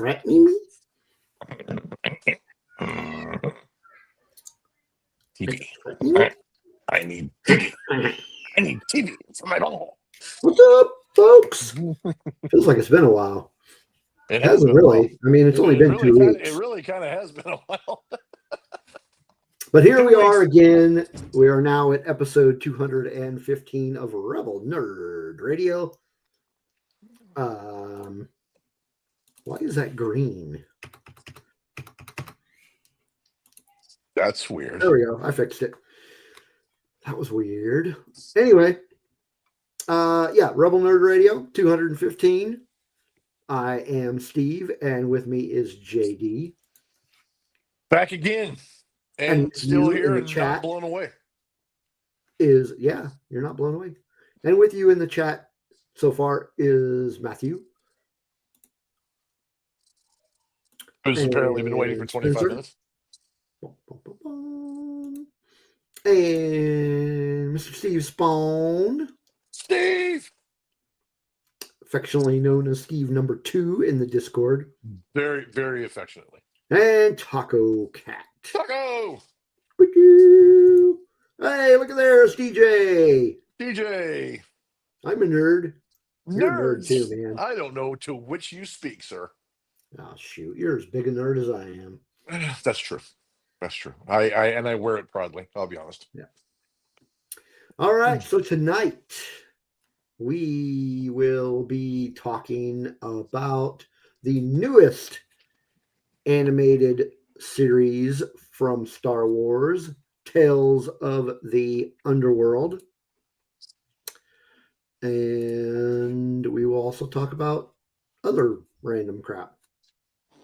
threatening me? TV. Threatening me? I need TV. I need TV for my ball. What's up, folks? Feels like it's been a while. It hasn't really. I mean, it's only been 2 weeks. It really kind of has been a while. But here we are again. We are now at episode 215 of Rebel Nerd Radio. Why is that green? That's weird. There we go. I fixed it. That was weird. Anyway, Rebel Nerd Radio 215. I am Steve, and with me is JD. Back again. And still here and not blown away. You're not blown away. And with you in the chat so far is Matthew. Who's apparently been waiting for 25 minutes. And Mr. Steve Spawn. Steve! Affectionately known as Steve number 2 in the Discord. Very, very affectionately. And Taco Cat. Taco! Hey, look at there's DJ. DJ. I'm a nerd. You're Nerds. a nerd too, man. I don't know to which you speak, sir. Oh, shoot. You're as big a nerd as I am. That's true. That's true. I wear it proudly. I'll be honest. Yeah. All right. So tonight we will be talking about the newest animated series from Star Wars, Tales of the Underworld. And we will also talk about other random crap.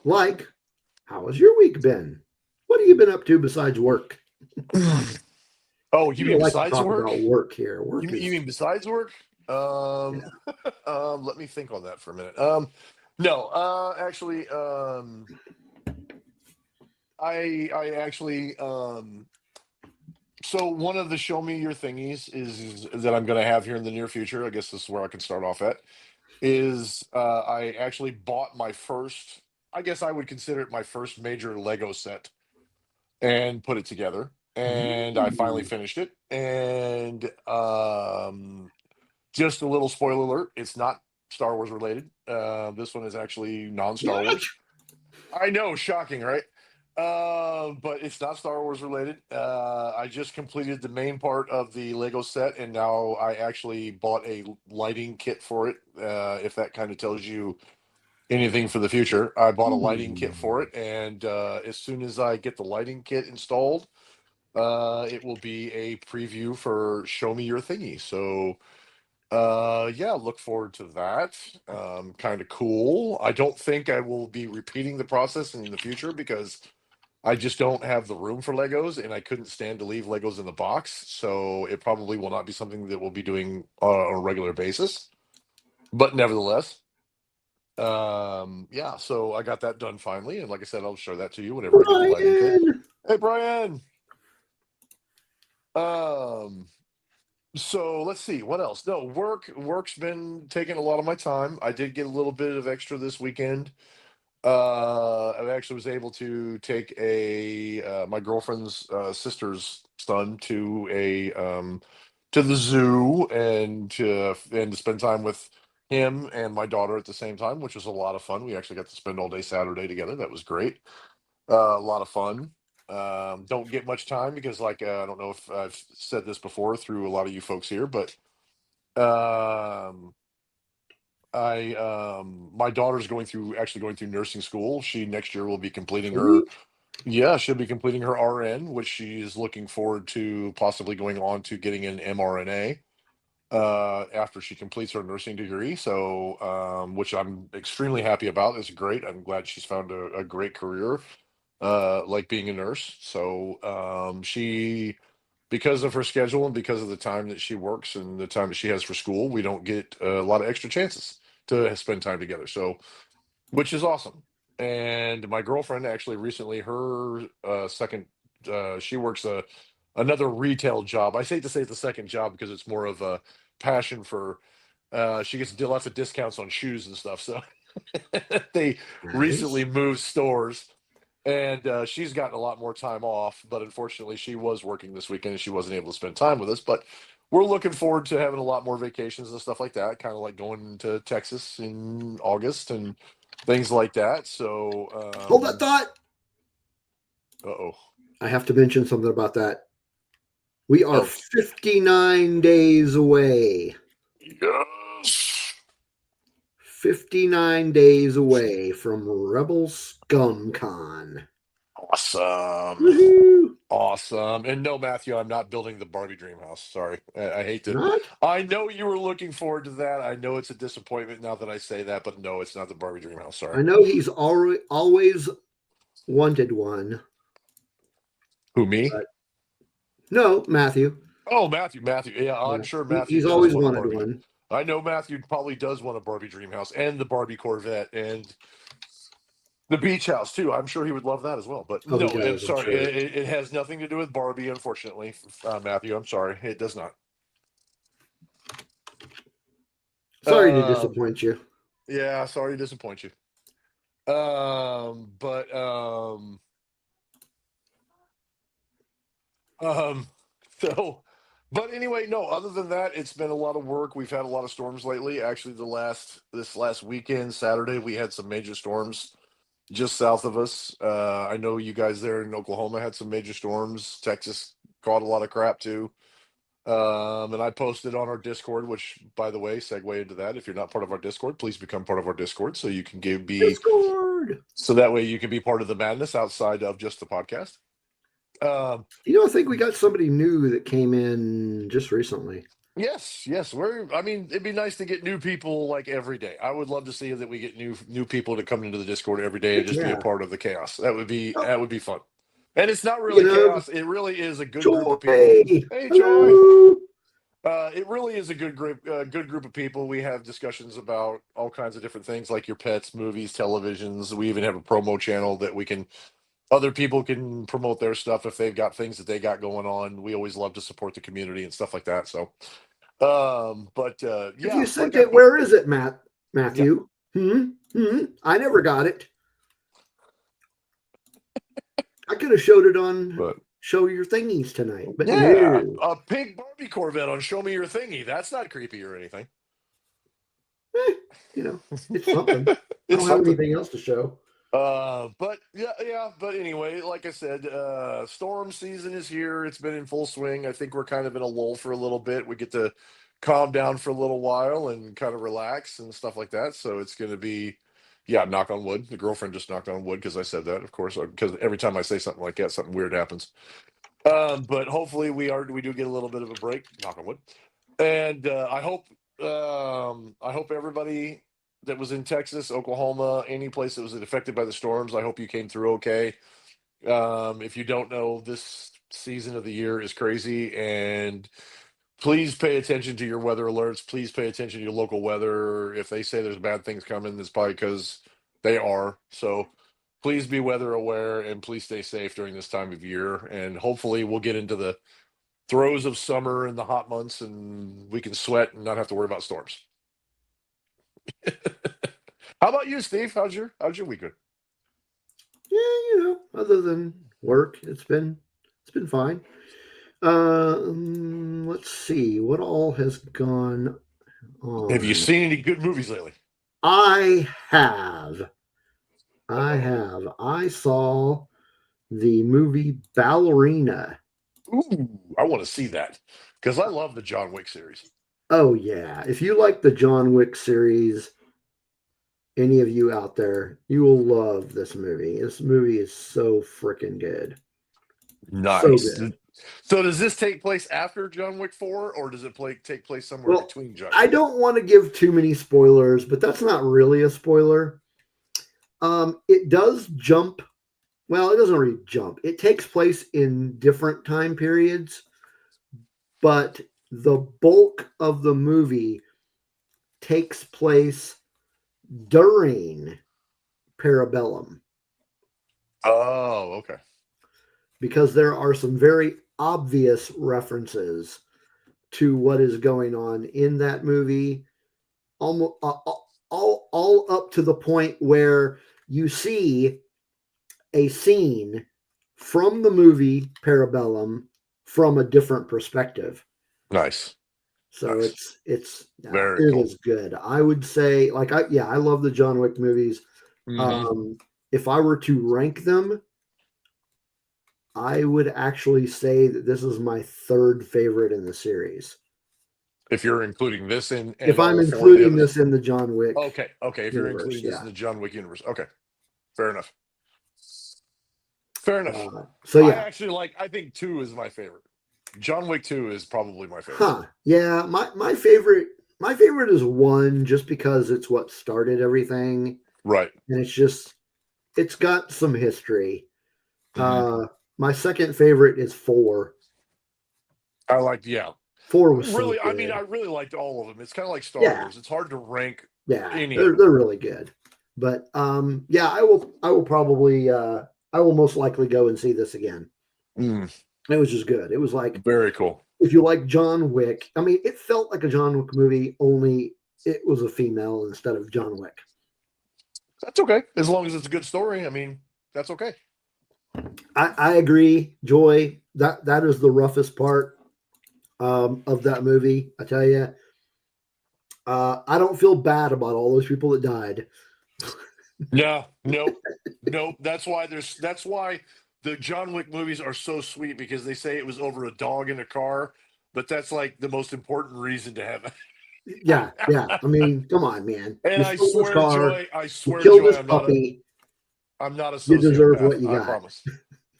Like, how has your week been? What have you been up to besides work? Oh, you mean like besides to talk work? About work here. You mean besides work? Let me think on that for a minute. No, actually, I actually, so one of the show me your thingies is that I'm going to have here in the near future. I guess this is where I can start off at. Is I actually bought my first. I guess I would consider it my first major Lego set, and put it together. And I finally finished it. And just a little spoiler alert: it's not Star Wars related. This one is actually non-Star Wars. I know, shocking, right? But it's not Star Wars related. I just completed the main part of the Lego set, and now I actually bought a lighting kit for it. If that kind of tells you anything for the future, I bought a lighting kit for it, and as soon as I get the lighting kit installed, it will be a preview for Show Me Your Thingy. So look forward to that. Kind of cool. I don't think I will be repeating the process in the future because I just don't have the room for Legos, and I couldn't stand to leave Legos in the box. So it probably will not be something that we'll be doing on a regular basis. But nevertheless, so I got that done finally. And like I said, I'll show that to you whenever I get the lighting kit. Hey, Brian. So let's see what else. No, work's been taking a lot of my time. I did get a little bit of extra this weekend. I actually was able to take my girlfriend's sister's son to the zoo and to spend time with him and my daughter at the same time, which was a lot of fun. We actually got to spend all day Saturday together. That was great. A lot of fun. Don't get much time because I don't know if I've said this before through a lot of you folks here, but my daughter's going through nursing school. She next year will be completing she'll be completing her RN, which she's looking forward to possibly going on to getting an MRNA after she completes her nursing degree. So, which I'm extremely happy about. It's great. I'm glad she's found a great career, like being a nurse. So, because of her schedule and because of the time that she works and the time that she has for school, we don't get a lot of extra chances to spend time together. So, which is awesome. And my girlfriend actually recently, her second, she works another retail job. I hate to say it's a second job because it's more of a passion for, she gets lots of discounts on shoes and stuff. So They Nice. recently moved stores, and she's gotten a lot more time off. But unfortunately, she was working this weekend and she wasn't able to spend time with us. But we're looking forward to having a lot more vacations and stuff like that. Kind of like going to Texas in August and things like that. So, Hold that thought. oh, I have to mention something about that. We are oh, 59 days away. yes, 59 days away from Rebel Scum Con. awesome. Woohoo! Awesome. And no, Matthew, I'm not building the Barbie dream house. Sorry. I hate to. Not? I know you were looking forward to that. I know it's a disappointment now that I say that, but no, it's not the Barbie dream house. Sorry. I know he's always wanted one, Who, me? but no, Matthew. Oh, Matthew. Yeah, I'm Yeah, sure Matthew he's does always want a wanted Barbie. one. I know Matthew probably does want a Barbie dream house and the Barbie Corvette and the beach house too. I'm sure he would love that as well. But Oh, he no, I'm does, I'm sorry. sure. It has nothing to do with Barbie, unfortunately, Matthew. I'm sorry. It does not. Sorry to Um, disappoint you. yeah, sorry to disappoint you. But um, so, but anyway, no. Other than that, it's been a lot of work. We've had a lot of storms lately. Actually, this last weekend, Saturday, we had some major storms just south of us. I know you guys there in Oklahoma had some major storms. Texas caught a lot of crap too. And I posted on our Discord, which, by the way, segue into that. If you're not part of our Discord, please become part of our Discord so you can Discord. so that way you can be part of the madness outside of just the podcast. I think we got somebody new that came in just recently. Yes. I mean, it'd be nice to get new people like every day. I would love to see that we get new people to come into the Discord every day and Heck just be a yeah. part of the chaos. Oh, That would be fun. And it's not you really know, chaos. It really is a good group Joy. of people. Hey, Joy. Hello. It really is a good group of people. We have discussions about all kinds of different things, like your pets, movies, televisions. We even have a promo channel that other people can promote their stuff if they've got things that they got going on. We always love to support the community and stuff like that. So, but If you yeah, sent it, where is it, yeah, Matthew? I never got it. I could have showed it on but Show Your Thingies tonight, but yeah, no. a pink Barbie Corvette on Show Me Your Thingy. That's not creepy or anything. Eh, it's something. I It's don't have something. anything else to show. But yeah. But anyway, like I said, storm season is here. It's been in full swing. I think we're kind of in a lull for a little bit. We get to calm down for a little while and kind of relax and stuff like that. So it's going to be, yeah, knock on wood. The girlfriend just knocked on wood because I said that, of course, because every time I say something like that, something weird happens. But hopefully we do get a little bit of a break, knock on wood. And I hope everybody that was in Texas, Oklahoma, any place that was affected by the storms, I hope you came through okay. If you don't know, this season of the year is crazy, and please pay attention to your weather alerts. Please pay attention to your local weather. If they say there's bad things coming, it's probably because they are. So please be weather aware and please stay safe during this time of year. And hopefully we'll get into the throes of summer and the hot months and we can sweat and not have to worry about storms. How about you, Steve? How's your week going? Yeah, other than work, it's been fine. Let's see what all has gone Have you on. seen any good movies lately? I have. Uh-oh. I saw the movie Ballerina. Ooh, I want to see that because I love the John Wick series. Oh yeah, if you like the John Wick series, any of you out there, you will love this movie. This movie is so freaking good. So Nice. good. So does this take place after John Wick 4 or does it take place somewhere Well, between John I Wick? don't want to give too many spoilers, but that's not really a spoiler. It does jump. Well, it doesn't really jump. It takes place in different time periods, but the bulk of the movie takes place during Parabellum Oh, okay. because there are some very obvious references to what is going on in that movie. all up to the point where you see a scene from the movie Parabellum from a different perspective. Nice. So Nice. Very it cool. is good. I would say, like, I love the John Wick movies. Mm-hmm. If I were to rank them, I would actually say that this is my third favorite in the series. If you're including this in If and I'm all four of the including others. this in the John Wick Okay. Okay. If you're universe, including this yeah. in the John Wick universe. Okay. Fair enough. Fair enough. So I yeah, actually I think 2 is my favorite. John Wick 2 is probably my favorite. huh? Yeah, my favorite is 1 just because it's what started everything, Right. and it's got some history. Mm-hmm. My second favorite is 4. I like, yeah. 4 was so Really, I mean, I good. really liked all of them. It's kind of like Star Yeah, Wars. It's hard to rank yeah, any of they're them. they're really good. But yeah, I will probably I will most likely go and see this again. Mm, It was just good. It was like, very cool. if you like John Wick, I mean, it felt like a John Wick movie, only it was a female instead of John Wick. That's okay. As long as it's a good story. I mean, that's okay. I agree, Joy. That is the roughest part of that movie. I tell you, I don't feel bad about all those people that died. No, nope, nope. That's why the John Wick movies are so sweet because they say it was over a dog in a car, but that's like the most important reason to have it. Yeah, yeah. I mean, come on, man. And You stole this car. I You swear, killed Joy, this puppy. I'm not a You deserve what sociopath. you I got. promise.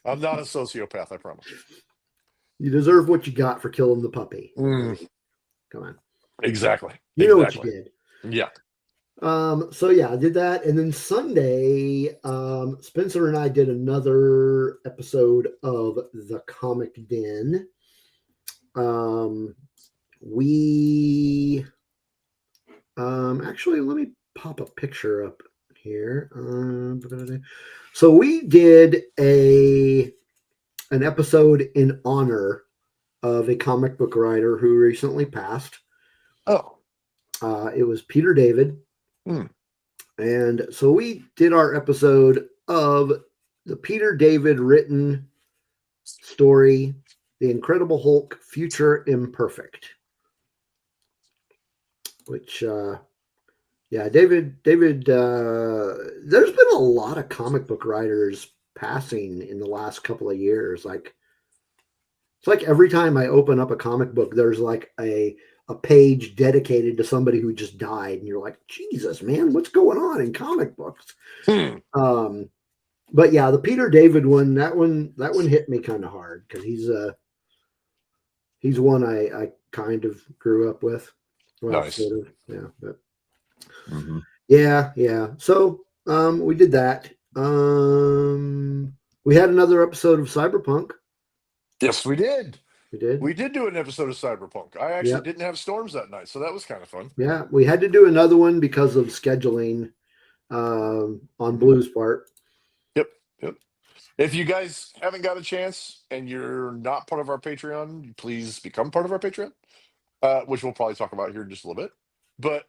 I'm not a sociopath. I promise. You deserve what you got for killing the puppy. Mm, Come on. exactly. You know what you Exactly. did. Yeah. So yeah, I did that, and then Sunday, Spencer and I did another episode of the Comic Den. We actually, let me pop a picture up here. So we did an episode in honor of a comic book writer who recently passed. Oh. It was Peter David. Hmm. And so we did our episode of the Peter David written story, The Incredible Hulk Future Imperfect. Which, yeah, David, there's been a lot of comic book writers passing in the last couple of years. Like, it's like every time I open up a comic book, there's like a page dedicated to somebody who just died, and you're like, Jesus, man, what's going on in comic books? Hmm. But yeah, the Peter David one, that one hit me kind of hard because he's one I kind of grew up with. Well, Nice. sort of, yeah, but Mm-hmm. yeah. So we did that. We had another episode of Cyberpunk. Yes, we did. We did. We did do an episode of Cyberpunk. I actually Yep. didn't have storms that night, so that was kind of fun. Yeah, we had to do another one because of scheduling on Blue's part. Yep. Yep. If you guys haven't got a chance and you're not part of our Patreon, please become part of our Patreon, which we'll probably talk about here in just a little bit. But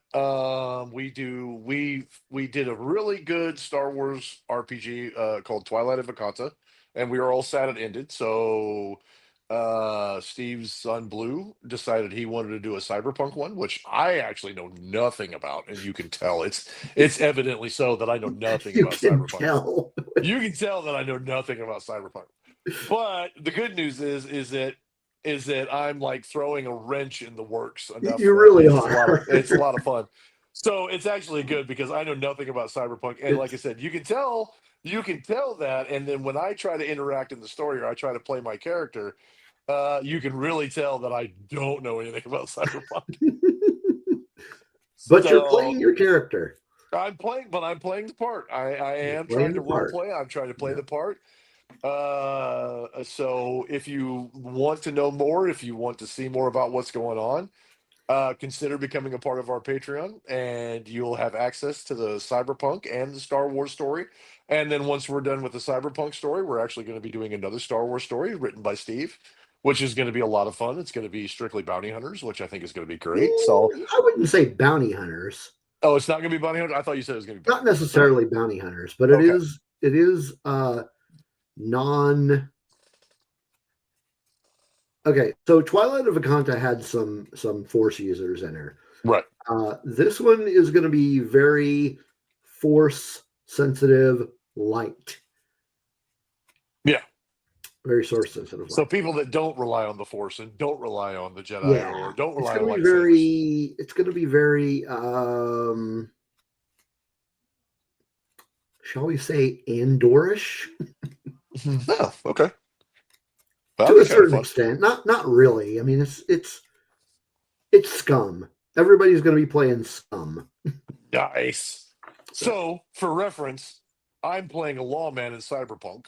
we did a really good Star Wars RPG called Twilight of Vakata, and we were all sad it ended. So Steve's son Blue decided he wanted to do a cyberpunk one, which I actually know nothing about, and you can tell it's evidently so that I know nothing You about can cyberpunk. tell. You can tell that I know nothing about cyberpunk. But the good news is that I'm like throwing a wrench in the works enough You that really it's are. a lot of fun. So it's actually good because I know nothing about cyberpunk, and like I said, you can tell that, and then when I try to interact in the story or I try to play my character, you can really tell that I don't know anything about cyberpunk. But you're So playing your character. I'm playing the part. I You're am playing trying to the role part. play. I'm trying to play Yeah. the part. So if you want to know more, if you want to see more about what's going on, consider becoming a part of our Patreon, and you'll have access to the Cyberpunk and the Star Wars story. And then once we're done with the Cyberpunk story, we're actually going to be doing another Star Wars story written by Steve, which is going to be a lot of fun. It's going to be strictly bounty hunters, which I think is going to be great. So I wouldn't say bounty hunters. Oh, it's not going to be bounty hunter. I thought you said it was going to be Not bounty hunters. necessarily bounty hunters, but Okay. it is non. Okay, so Twilight of Akanta had some Force users in her. Right. This one is going to be very Force sensitive, light. Yeah. Very Source sensitive. So light. people that don't rely on the Force and don't rely on the Jedi Yeah, or don't it's rely on going to be lightsabers. very. It's going to be very. Shall we say Andorish? Oh, okay. To a certain extent, not really. I mean, it's Scum. Everybody's going to be playing Scum. Nice. So, for reference, I'm playing a lawman in Cyberpunk.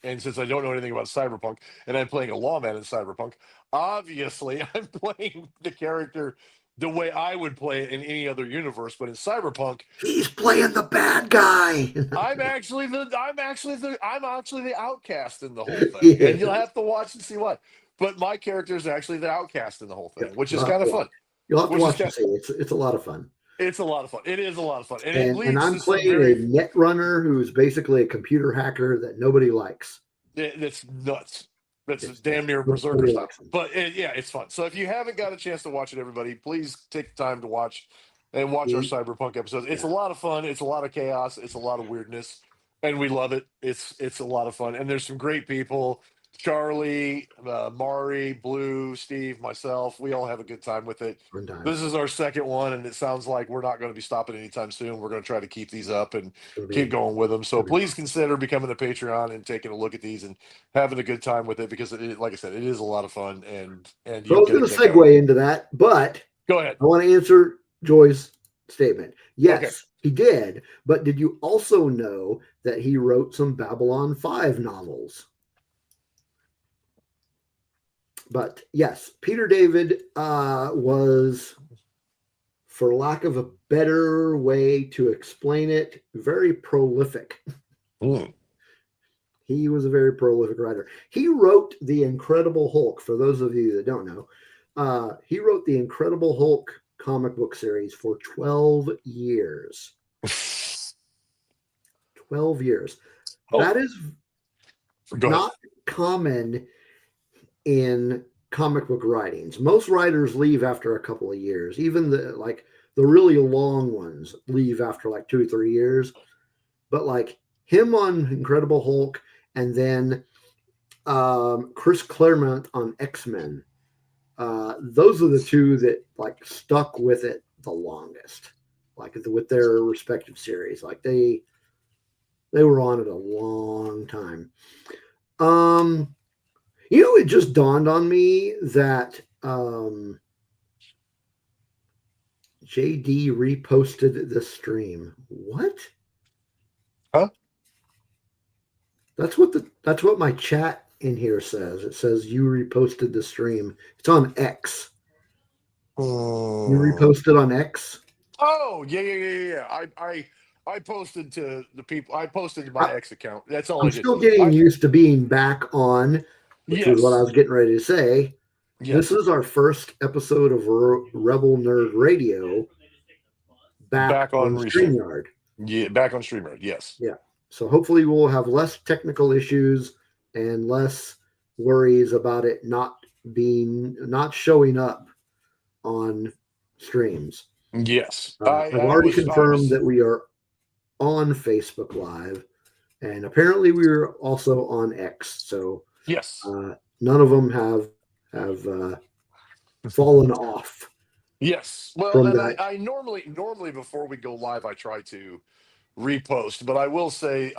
And since I don't know anything about Cyberpunk, and I'm playing a lawman in Cyberpunk, obviously I'm playing the character the way I would play it in any other universe. But in Cyberpunk, he's playing the bad guy. I'm actually the outcast in the whole thing. Yeah. And you'll have to watch and see what. But my character is actually the outcast in the whole thing, which is kind of fun. You'll have to watch and see. It's a lot of fun. It's a lot of fun. It is a lot of fun. And it And leads I'm to some playing very a net runner who's basically a computer hacker that nobody likes. It's nuts. That's It's damn near nobody berserker stuff. likes him. But yeah, it's fun. So if you haven't got a chance to watch it, everybody, please take the time to watch and watch our Cyberpunk episodes. It's a lot of fun. It's a lot of chaos. It's a lot of weirdness, and we love it. It's a lot of fun, and there's some great people. Charlie, Mari, Blue, Steve, myself, we all have a good time with it. Fun time. This is our second one, and it sounds like we're not going to be stopping anytime soon. We're going to try to keep these up and keep going with them. So please consider becoming a Patreon and taking a look at these and having a good time with it, because like I said, it is a lot of fun. And so I was going to segue into that, but go ahead. I want to answer Joy's statement. Yes, he did. But did you also know that he wrote some Babylon 5 novels? But yes, Peter David was, for lack of a better way to explain it, very prolific. He was a very prolific writer. He wrote The Incredible Hulk. For those of you that don't know, he wrote The Incredible Hulk comic book series for 12 years. 12 years. That is not common in comic book writings. Most writers leave after a couple of years. Even the really long ones leave after like 2 or 3 years. But like him on Incredible Hulk, and then Chris Claremont on X-Men. Those are the two that like stuck with it the longest, like with their respective series. Like they were on it a long time. It just dawned on me that JD reposted the stream. What? Huh? That's what my chat in here says. It says you reposted the stream. It's on X. You reposted on X? Oh, yeah. I posted to the people. I posted to my X account. That's all I did. I'm still getting used to being back on, which is what I was getting ready to say. Yes. This is our first episode of Rebel Nerd Radio back on StreamYard. Yeah, back on StreamYard, yes. Yeah. So hopefully we'll have less technical issues and less worries about it not showing up on streams. Yes. I've already confirmed that we are on Facebook Live, and apparently we are also on X. So yes, none of them have fallen off. Yes. Well, and I normally before we go live, I try to repost, but I will say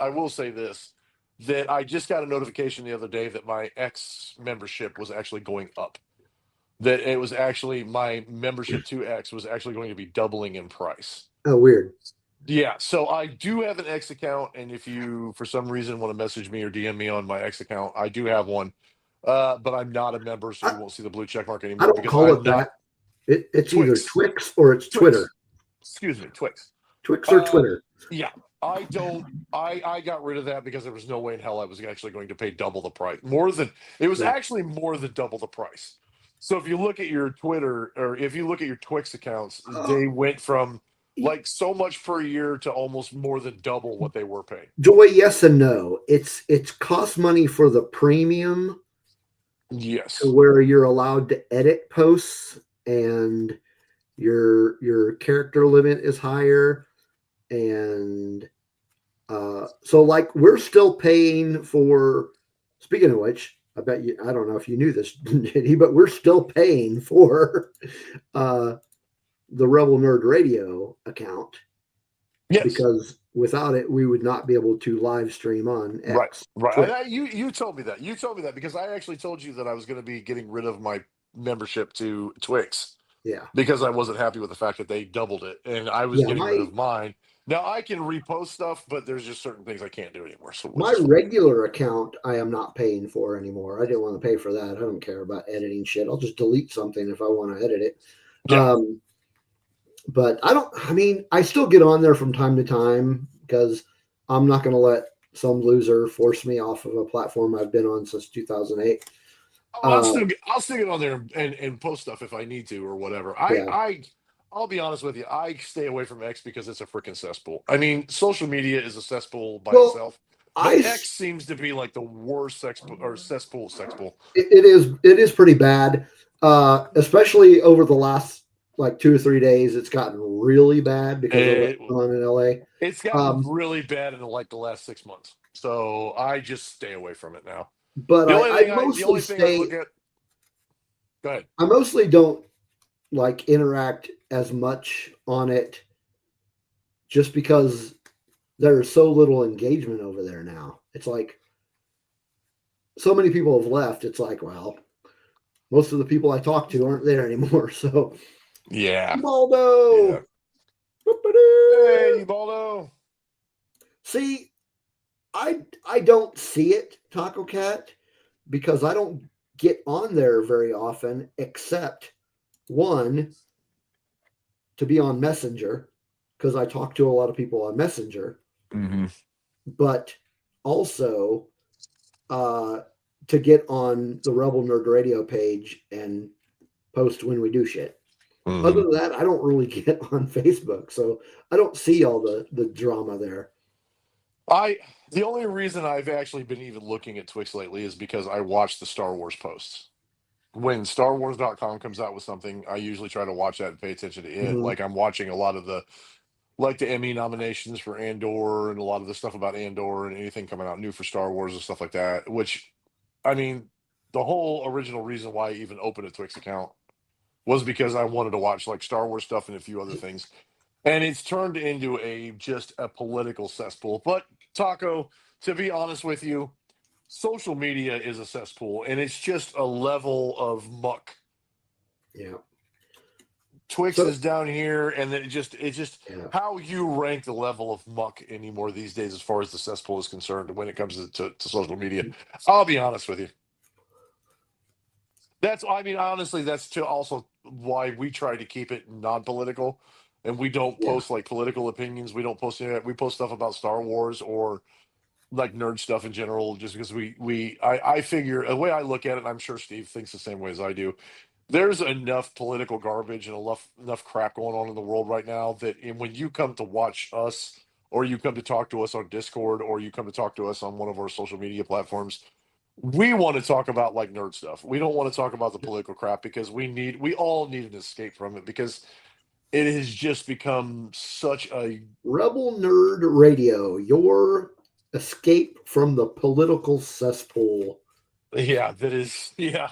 this, that I just got a notification the other day that my X membership was actually going up. That it was actually, my membership to X was actually going to be doubling in price. Oh, weird. Yeah, so I do have an X account, and if you for some reason want to message me or DM me on my X account, I do have one. But I'm not a member, so you won't see the blue check mark anymore. I don't call it that. It's Twix. Either Twix or it's Twitter. Excuse me, Twix. Twix or Twitter. Yeah, I don't. I got rid of that because there was no way in hell I was actually going to pay double the price. Actually more than double the price. So if you look at your Twitter or if you look at your Twix accounts, Uh, they went from like so much per year to almost more than double what they were paying. Joy, yes and no. It's cost money for the premium to Yes. where you're allowed to edit posts and your character limit is higher, and so like we're still paying for. Speaking of which, I bet you, I don't know if you knew this, Jenny, but we're still paying for uh, the Rebel Nerd Radio account Yes. because without it, we would not be able to live stream on Right. X, Right. Twitch. You told me that. You told me that because I actually told you that I was going to be getting rid of my membership to Twix Yeah, because I wasn't happy with the fact that they doubled it and I was yeah. getting rid My of mine. Now I can repost stuff, but there's just certain things I can't do anymore. So which my is fine. regular account, I am not paying for anymore. I didn't want to pay for that. I don't care about editing shit. I'll just delete something if I want to edit it. Yeah. But I don't. I mean, I still get on there from time to time because I'm not going to let some loser force me off of a platform I've been on since 2008. Oh, Uh, I'll still get on there and post stuff if I need to or whatever. yeah. I'll be honest with you. I stay away from X because it's a freaking cesspool. I mean, social media is a cesspool by Well, itself, I but s- X seems to be like the worst cesspool. it is pretty bad, especially over the last like 2 or 3 days. It's gotten really bad because of what's It going on in LA. it's gotten Um, really bad in like the last 6 months. So I just stay away from it now. but The only thing I look at. Go ahead. I mostly don't like interact as much on it just because there's so little engagement over there now. It's like so many people have left. It's like, well, most of the people I talk to aren't there anymore. So, Yeah. Yeah. Baldo. Hey, Baldo. See, I don't see it, Taco Cat, because I don't get on there very often, except one to be on Messenger because I talk to a lot of people on Messenger, Mm-hmm. but also uh, to get on the Rebel Nerd Radio page and post when we do shit. Other Mm-hmm. than that, I don't really get on Facebook, so I don't see all the drama there. I the only reason I've actually been even looking at Twix lately is because I watch the Star Wars posts. When StarWars.com comes out with something, I usually try to watch that and pay attention to it. Mm-hmm. Like I'm watching a lot of the Emmy nominations for Andor and a lot of the stuff about Andor and anything coming out new for Star Wars and stuff like that. Which I mean, the whole original reason why I even opened a Twix account was because I wanted to watch like Star Wars stuff and a few other things. And it's turned into a just a political cesspool. But Taco, to be honest with you, social media is a cesspool and it's just a level of muck. Yeah. Twix So is down here and then it just yeah, how you rank the level of muck anymore these days as far as the cesspool is concerned when it comes to social media. I'll be honest with you. That's I mean honestly that's to also why we try to keep it non-political and we don't yeah, post like political opinions. We don't post any of that. We post stuff about Star Wars or like nerd stuff in general just because I figure the way I look at it and I'm sure Steve thinks the same way as I do. There's enough political garbage and enough crap going on in the world right now that when you come to watch us or you come to talk to us on Discord or you come to talk to us on one of our social media platforms, we want to talk about like nerd stuff. We don't want to talk about the political crap because we all need an escape from it because it has just become such a Rebel Nerd Radio, your escape from the political cesspool, yeah, that is yeah.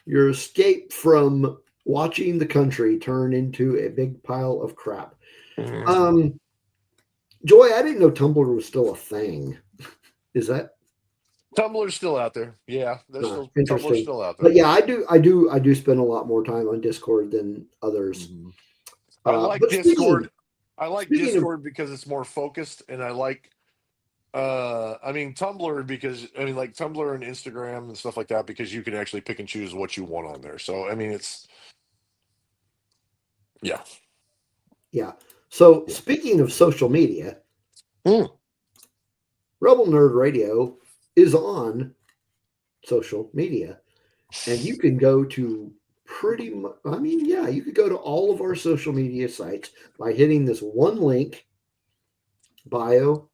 your escape from watching the country turn into a big pile of crap. Mhm. Um, Joy, I didn't know Tumblr was still a thing. Is that Tumblr's still out there. Yeah, there's still Tumblr's interesting? still out But there. yeah, I do spend a lot more time on Discord than others. Mhm. I like But Discord. I like speaking of Discord because it's more focused, and I like. I mean Tumblr because I mean like Tumblr and Instagram and stuff like that because you can actually pick and choose what you want on there. So I mean it's yeah. yeah, so Yeah. speaking of social media, Mm. Rebel Nerd Radio is on social media, and you can go to pretty much, I mean, yeah, you could go to all of our social media sites by hitting this one link, bio.link/Rebel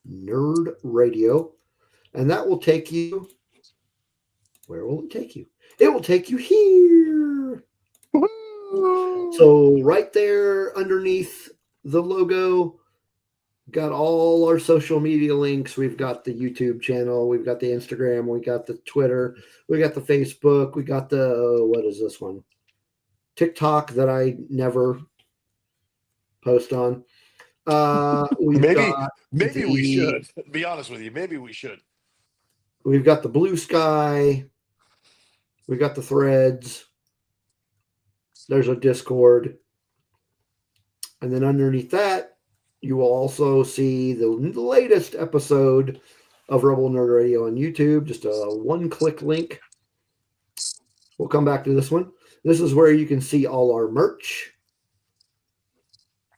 Nerd Radio. And that will take you, where will it take you? It will take you here. So right there underneath the logo, got all our social media links. We've got the YouTube channel, we've got the Instagram, we got the Twitter, we got the Facebook, we got the, what is this one? TikTok that I never post on. We've Maybe got we should. Be honest with you, maybe we should. We've got the Blue Sky. We've got the Threads. There's a Discord. And then underneath that, you will also see the latest episode of Rebel Nerd Radio on YouTube. Just a one-click link. We'll come back to this one. This is where you can see all our merch.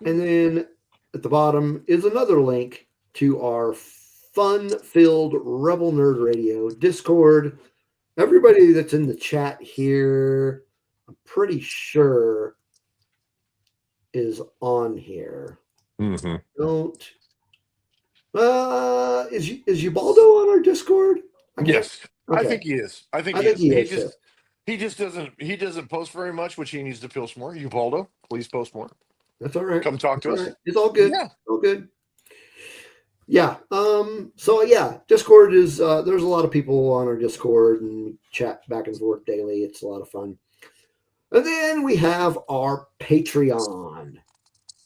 And then at the bottom is another link to our fun-filled Rebel Nerd Radio Discord. Everybody that's in the chat here, I'm pretty sure, is on here. Mm-hmm. Don't. Is Ubaldo on our Discord? Yes, okay. I think he is. I think he is. He just doesn't post very much, which he needs to post more. Ubaldo, please post more. That's all right. Come talk to us. Right. It's all good. Yeah. All good. Yeah. So yeah, Discord is there's a lot of people on our Discord and chat back and forth daily. It's a lot of fun. And then we have our Patreon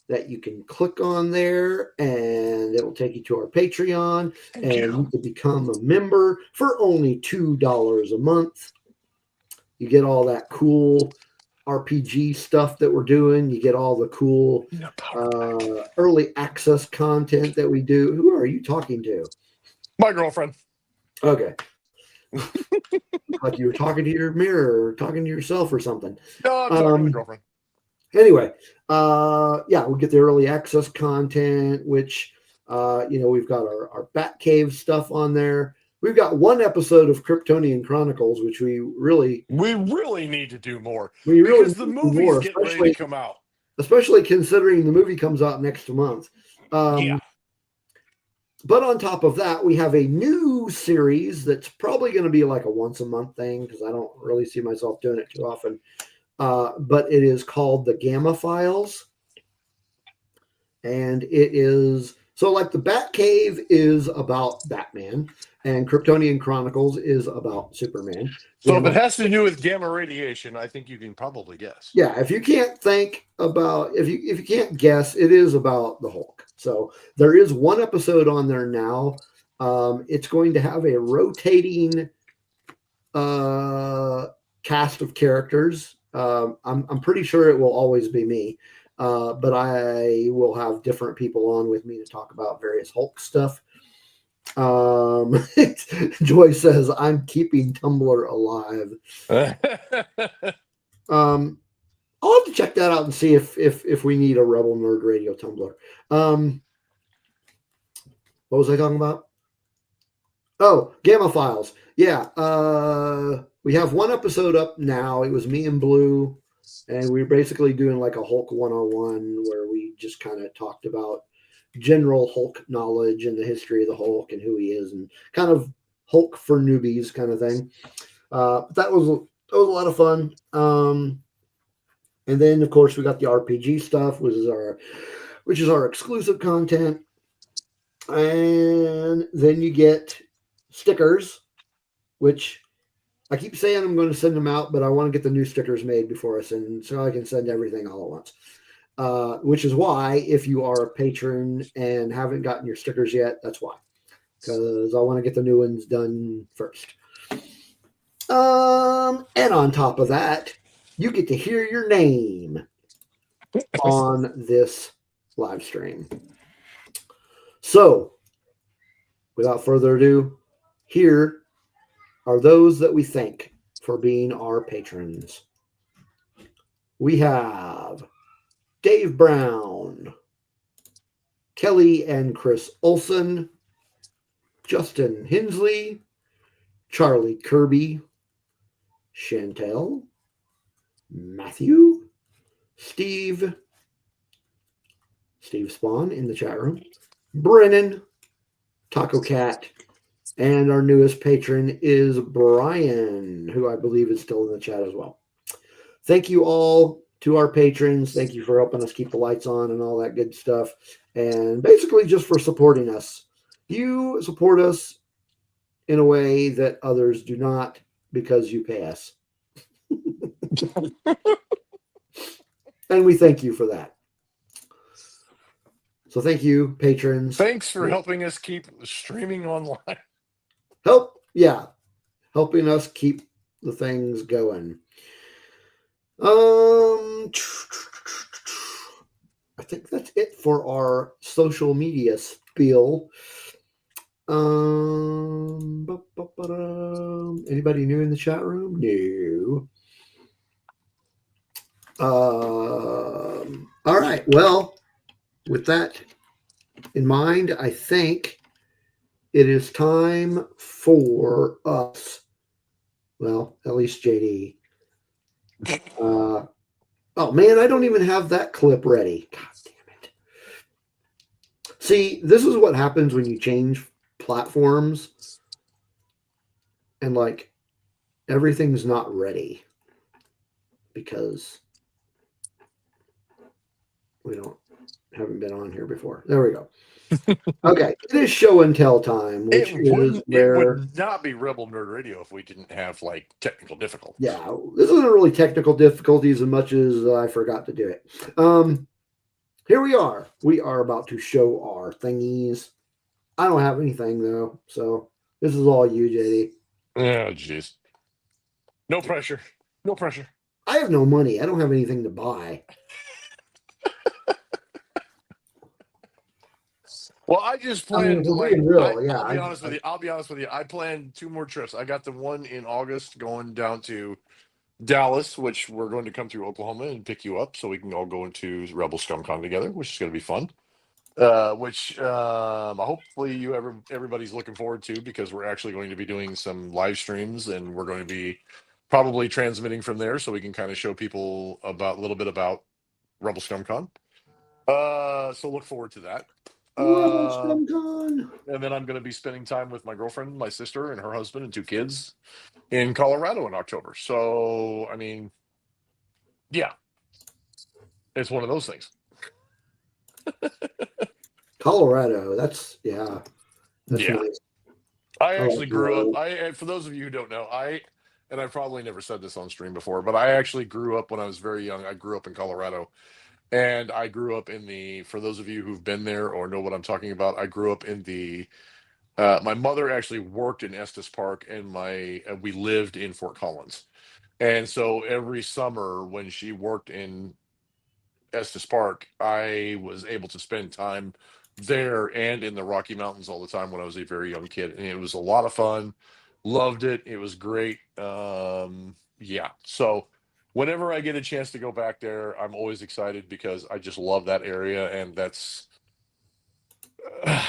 that you can click on there and it'll take you to our Patreon. And you can become a member for only $2 a month. You get all that cool RPG stuff that we're doing. You get all the cool early access content that we do. Who are you talking to? My girlfriend. Okay. Like you were talking to your mirror or talking to yourself or something. No, I'm talking to my girlfriend. Anyway, yeah, we'll get the early access content, which, we've got our Batcave stuff on there. We've got one episode of Kryptonian Chronicles, which we really need to do more. Because the movies get ready to come out. Especially considering the movie comes out next month. Yeah. But on top of that, we have a new series that's probably going to be like a once a month thing because I don't really see myself doing it too often. But it is called the Gamma Files. And it is, so like the Batcave is about Batman and Kryptonian Chronicles is about Superman. So if it has to do with gamma radiation, I think you can probably guess. Yeah, if you can't think about, if you can't guess, it is about the Hulk. So there is one episode on there now. It's going to have a rotating cast of characters. I'm pretty sure it will always be me, but I will have different people on with me to talk about various Hulk stuff. Joy says I'm keeping Tumblr alive. I'll have to check that out and see if we need a Rebel Nerd Radio Tumblr. What was I talking about? Oh, Gamma Files. Yeah. We have one episode up now. It was me and Blue, and we were basically doing like a Hulk 101 where we just kind of talked about general Hulk knowledge and the history of the Hulk and who he is and kind of Hulk for newbies kind of thing. That was a lot of fun. And then of course we got the RPG stuff, which is our exclusive content. And then you get stickers, which I keep saying I'm going to send them out, but I want to get the new stickers made before I send, so I can send everything all at once. Which is why, if you are a patron and haven't gotten your stickers yet, that's why. Because I want to get the new ones done first. And on top of that, you get to hear your name on this live stream. So, without further ado, here are those that we thank for being our patrons. We have Dave Brown, Kelly and Chris Olson, Justin Hensley, Charlie Kirby, Chantel, Matthew, Steve, Steve Spawn in the chat room, Brennan, Taco Cat, and our newest patron is Brian, who I believe is still in the chat as well. Thank you all to our patrons. Thank you for helping us keep the lights on and all that good stuff. And basically just for supporting us. You support us in a way that others do not because you pay us. And we thank you for that. So thank you, patrons. Thanks for helping us keep streaming online. Helping us keep the things going. I think that's it for our social media spiel. Anybody new in the chat room? No. All right. Well, with that in mind, I think it is time for us. Well, at least JD. Oh man, I don't even have that clip ready. God damn it. See, this is what happens when you change platforms and like everything's not ready because we haven't been on here before. There we go. Okay, it is show and tell time, which is where it would not be Rebel Nerd Radio if we didn't have like technical difficulties. Yeah, this isn't really technical difficulties as much as I forgot to do it. Here we are. We are about to show our thingies. I don't have anything though, so this is all you, JD. Oh, jeez. No pressure. No pressure. I have no money. I don't have anything to buy. Well, I just planned. I'll be honest with you. I'll be honest with you. I planned 2 more trips. I got the one in August going down to Dallas, which we're going to come through Oklahoma and pick you up so we can all go into Rebel ScumCon together, which is going to be fun. Which hopefully everybody's looking forward to because we're actually going to be doing some live streams and we're going to be probably transmitting from there so we can kind of show people a little bit about Rebel ScumCon. So look forward to that. And then I'm going to be spending time with my girlfriend, my sister, and her husband and 2 kids in Colorado in October. So, I mean, yeah, it's one of those things. Colorado, that's nice. I actually grew up. For those of you who don't know, and I've probably never said this on stream before, but I actually grew up when I was very young. I grew up in Colorado. And I grew up for those of you who've been there or know what I'm talking about, I grew up in my mother actually worked in Estes Park and we lived in Fort Collins. And so every summer when she worked in Estes Park, I was able to spend time there and in the Rocky Mountains all the time when I was a very young kid. And it was a lot of fun. Loved it. It was great. Yeah. So whenever I get a chance to go back there, I'm always excited because I just love that area. And that's, I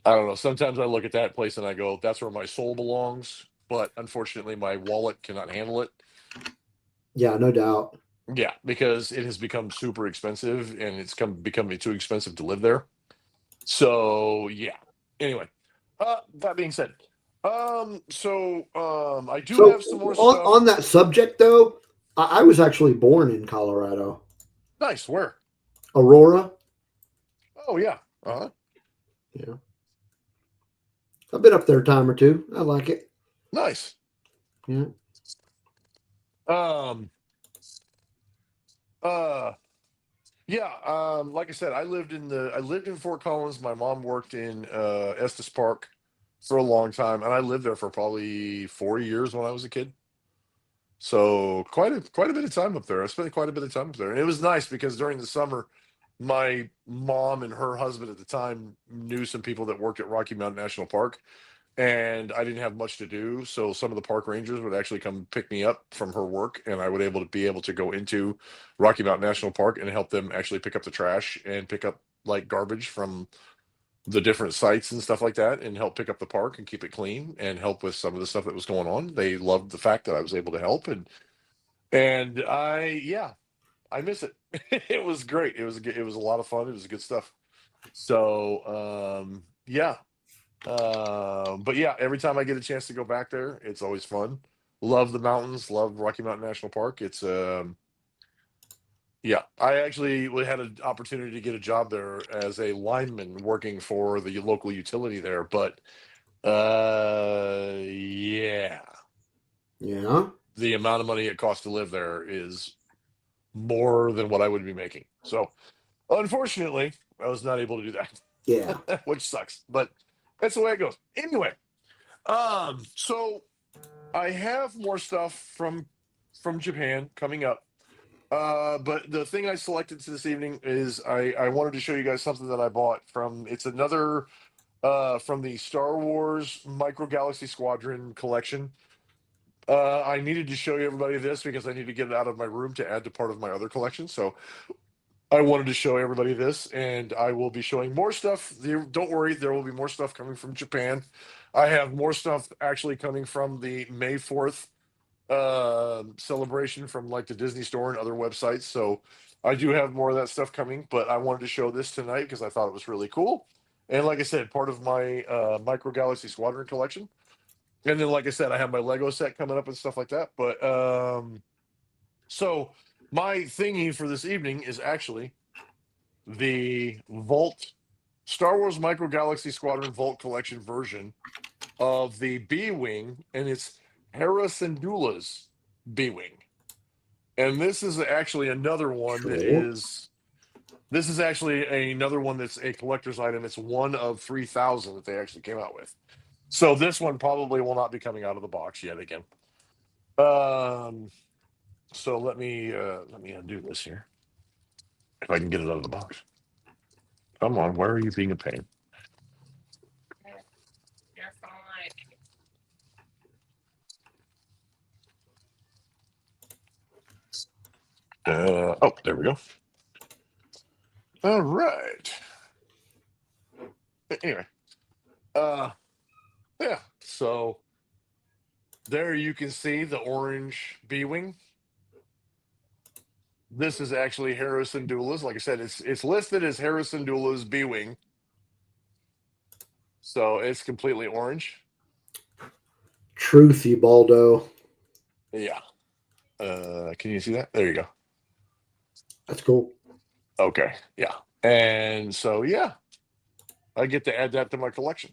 don't know. Sometimes I look at that place and I go, that's where my soul belongs. But unfortunately, my wallet cannot handle it. Yeah, no doubt. Yeah, because it has become super expensive and it's becoming too expensive to live there. So yeah. Anyway, that being said, I do have some more stuff on that subject though. I was actually born in Colorado. Nice. Where? Aurora. Oh yeah. Yeah. I've been up there a time or two. I like it. Nice. Yeah. Like I said, I lived in Fort Collins. My mom worked in Estes Park for a long time, and I lived there for probably 4 years when I was a kid. So quite a bit of time up there. I spent quite a bit of time up there, and it was nice because during the summer, my mom and her husband at the time knew some people that worked at Rocky Mountain National Park, and I didn't have much to do, so some of the park rangers would actually come pick me up from her work, and I would be able to go into Rocky Mountain National Park and help them actually pick up the trash and pick up like garbage from the different sites and stuff like that, and help pick up the park and keep it clean and help with some of the stuff that was going on. They loved the fact that I was able to help, and I miss it. It was great. It was a lot of fun. It was good stuff. So but yeah, every time I get a chance to go back there, it's always fun. Love the mountains. Love Rocky Mountain National Park. It's yeah, I actually had an opportunity to get a job there as a lineman working for the local utility there, but yeah, Yeah. the amount of money it costs to live there is more than what I would be making. So unfortunately, I was not able to do Yeah. that, which sucks, but that's the way it goes. Anyway, so I have more stuff from Japan coming up. But the thing I selected to this evening is I wanted to show you guys something that I bought from it's another from the Star Wars Micro Galaxy Squadron collection. I needed to show you everybody this because I need to get it out of my room to add to part of my other collection. So I wanted to show everybody this, and I will be showing more stuff. Don't worry, there will be more stuff coming from Japan. I have more stuff actually coming from the May 4th celebration from like the Disney store and other websites. So I do have more of that stuff coming, but I wanted to show this tonight because I thought it was really cool. And like I said, part of my Micro Galaxy Squadron collection. And then, like I said, I have my Lego set coming up and stuff like that. But so my thingy for this evening is actually the Vault Star Wars Micro Galaxy Squadron Vault Collection version of the B Wing, and it's Hera Syndulla's B Wing. And this is actually another one that Cool. is this is actually another one that's a collector's item. It's one of 3,000 that they actually came out with. So this one probably will not be coming out of the box yet again. So let me undo this here. If I can get it out of the box. Come on, where are you being a pain? You're fine. Oh, there we go. All right. Anyway, yeah. So there you can see the orange B-wing. This is actually Hera Syndulla's. Like I said, it's listed as Hera Syndulla's B-wing. So it's completely orange. Truthy, Baldo. Yeah. Can you see that? There you go. That's cool. Okay. Yeah. And so yeah, I get to add that to my collection.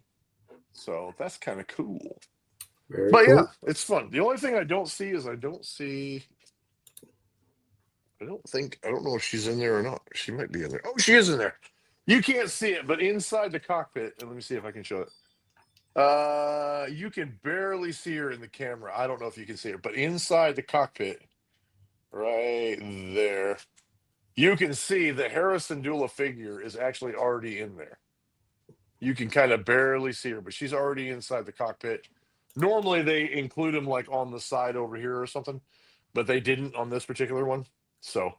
So that's kind of cool. Very But cool. yeah, it's fun. The only thing I don't see is I don't know if she's in there or not. She might be in there. Oh, she is in there. You can't see it, but inside the cockpit, and let me see if I can show it. You can barely see her in the camera. I don't know if you can see her, but inside the cockpit, right there, you can see the Hera Syndulla figure is actually already in there. You can kind of barely see her, but she's already inside the cockpit. Normally they include them like on the side over here or something, but they didn't on this particular one. So,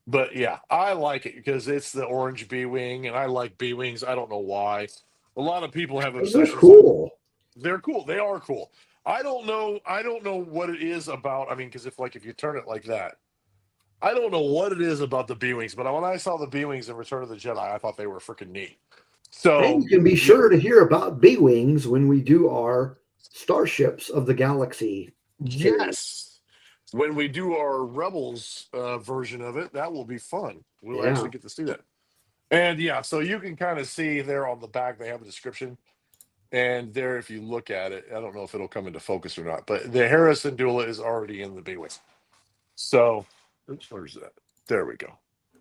but yeah, I like it because it's the orange B wing, and I like B wings. I don't know why. A lot of people have Those are obsessions on. cool. They're cool. They are cool. I don't know. I don't know what it is about. I mean, because if you turn it like that, I don't know what it is about the B wings. But when I saw the B wings in Return of the Jedi, I thought they were freaking neat. And So you can be yeah, sure to hear about B Wings when we do our Starships of the Galaxy series. yes. When we do our Rebels version of it, that will be fun. We'll Yeah. actually get to see that. And yeah, so you can kind of see there on the back, they have a description. And there, if you look at it, I don't know if it'll come into focus or not, but the Hera Syndulla is already in the B Wing. So, oops, where's that? There we go.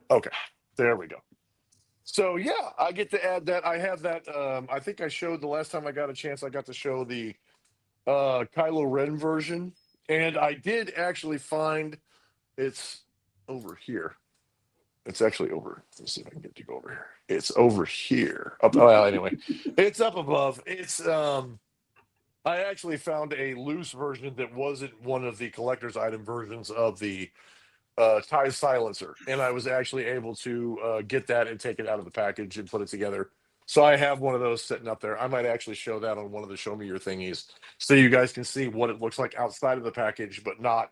Okay, there we go. So yeah, I get to add that. I have that. I think I showed the last time I got a chance. I got to show the Kylo Ren version, and I did actually find it's over here. It's actually over. Let's see if I can get you over here. It's over here. Up. Well, anyway, it's up above. It's I actually found a loose version that wasn't one of the collector's item versions of the TIE silencer, and I was actually able to get that and take it out of the package and put it together So I have one of those sitting up there. I might actually show that on one of the show me your thingies, so you guys can see what it looks like outside of the package, but not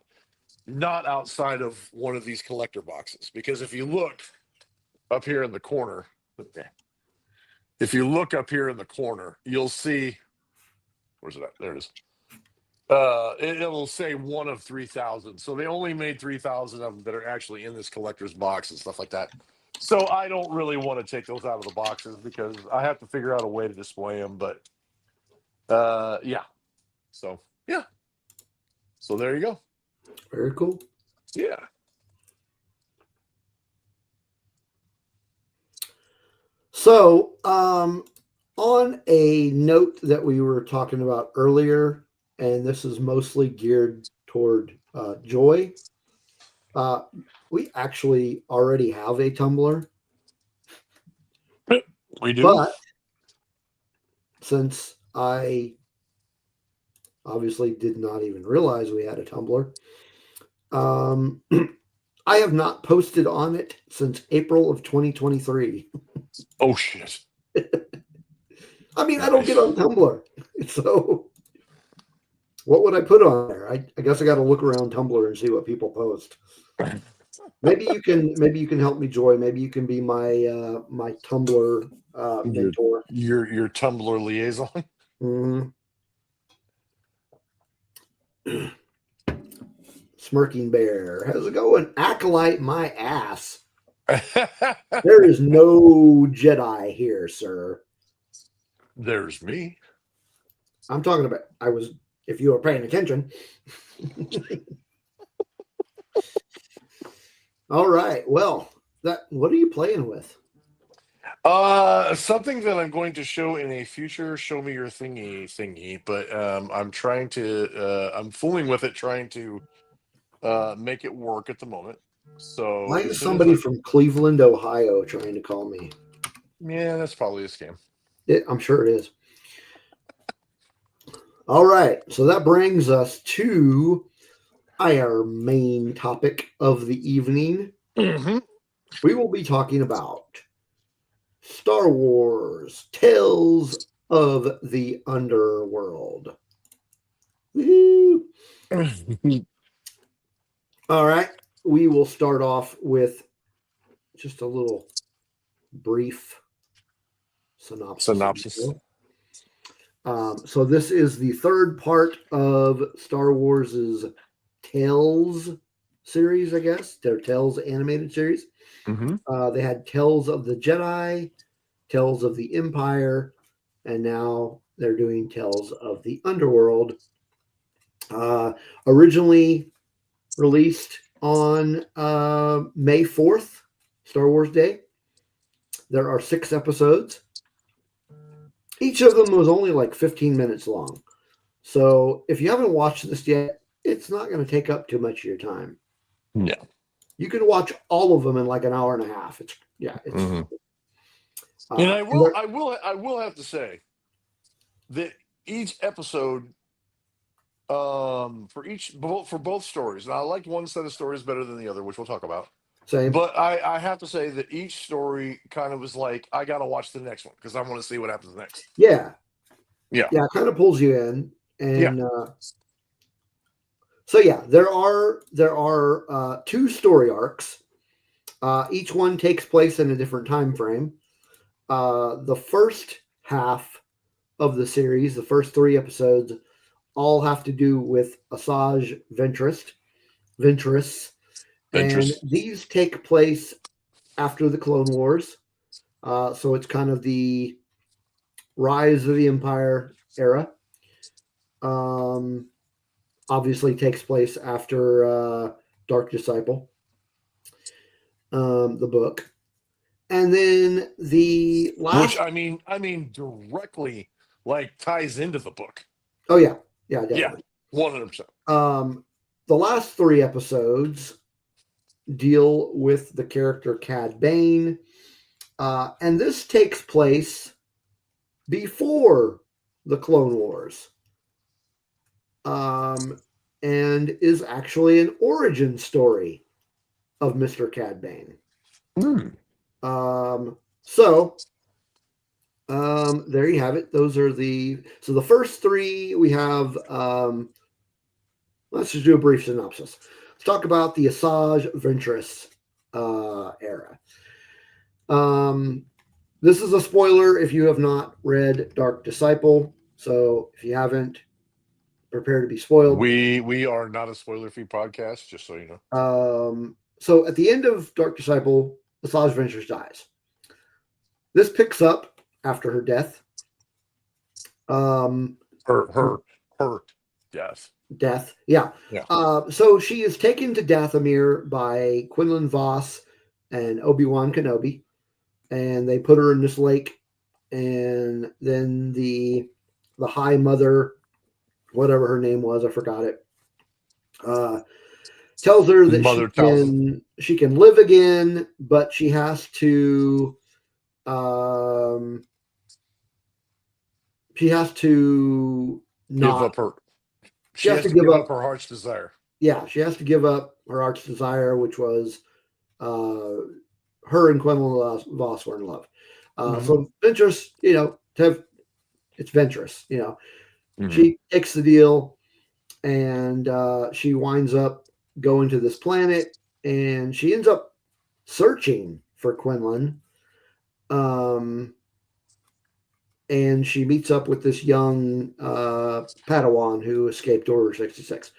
outside of one of these collector boxes. Because if you look up here in the corner, you'll see, where's it at? There it is. It'll say one of 3,000. So they only made 3,000 of them that are actually in this collector's box and stuff like that. So I don't really want to take those out of the boxes because I have to figure out a way to display them. But yeah. So yeah. So there you go. Very cool. Yeah. So, on a note that we were talking about earlier, and this is mostly geared toward Joy, we actually already have a Tumblr. We do. But since I obviously did not even realize we had a Tumblr, I have not posted on it since April of 2023. Oh, shit. I mean, I don't get on Tumblr. So what would I put on there? I guess I got to look around Tumblr and see what people post. Maybe you can help me, Joy. Maybe you can be my my Tumblr mentor. Your Tumblr liaison. Mm-hmm. Smirking Bear, how's it going? Acolyte my ass. There is no Jedi here, sir. There's me. I'm talking about, if you were paying attention. All right. Well, what are you playing with? Something that I'm going to show in a future show me your thingy, but I'm fooling with it, trying to make it work at the moment. So Why as is soon as somebody from Cleveland, Ohio trying to call me? yeah, that's probably a scam. I'm sure it is. All right. So that brings us to our main topic of the evening. Mm-hmm. We will be talking about Star Wars Tales of the Underworld. Woo! All right. We will start off with just a little brief synopsis. So this is the third part of Star Wars's Tales series, I guess. Their Tales animated series. Mm-hmm. They had Tales of the Jedi, Tales of the Empire, and now they're doing Tales of the Underworld. Originally released on May 4th, Star Wars Day. There are 6 episodes. Each of them was only like 15 minutes long. So if you haven't watched this yet, it's not going to take up too much of your time. Yeah. You can watch all of them in like an hour and a half. It's Mm-hmm. And I will have to say that each episode, for both stories, and I liked one set of stories better than the other, which we'll talk about. same. But I have to say that each story kind of was like, I got to watch the next one because I want to see what happens next. Yeah. Yeah. Yeah, it kind of pulls you in. And Yeah. so yeah, there are 2 story arcs. Each one takes place in a different time frame. The first half of the series, the first 3 episodes, all have to do with Asajj Ventress, and these take place after the Clone Wars. So it's kind of the rise of the Empire era. Obviously takes place after Dark Disciple, the book. And then the last, which I mean directly like ties into the book. Oh yeah, definitely. Yeah, 100%. The last 3 episodes deal with the character Cad Bane, and this takes place before the Clone Wars, and is actually an origin story of Mr. Cad Bane. Mm. there you have it. Those are the first three we have. Let's just do a brief synopsis. Let's talk about the Asajj Ventress era. This is a spoiler if you have not read Dark Disciple. So if you haven't, prepare to be spoiled. We are not a spoiler-free podcast, just so you know. So at the end of Dark Disciple, Asajj Ventress dies. This picks up after her death. Her Death, yeah. So she is taken to Dathomir by Quinlan Vos and Obi-Wan Kenobi, and they put her in this lake, and then the High Mother, whatever her name was, I forgot it, tells her that she can live again, but she has to give up her. She has to give up her heart's desire. Yeah, she has to give up her heart's desire, which was her and Quinlan Vos were in love. So Ventress, it's Ventress, She takes the deal, and she winds up going to this planet, and she ends up searching for Quinlan. And she meets up with this young Padawan who escaped Order 66.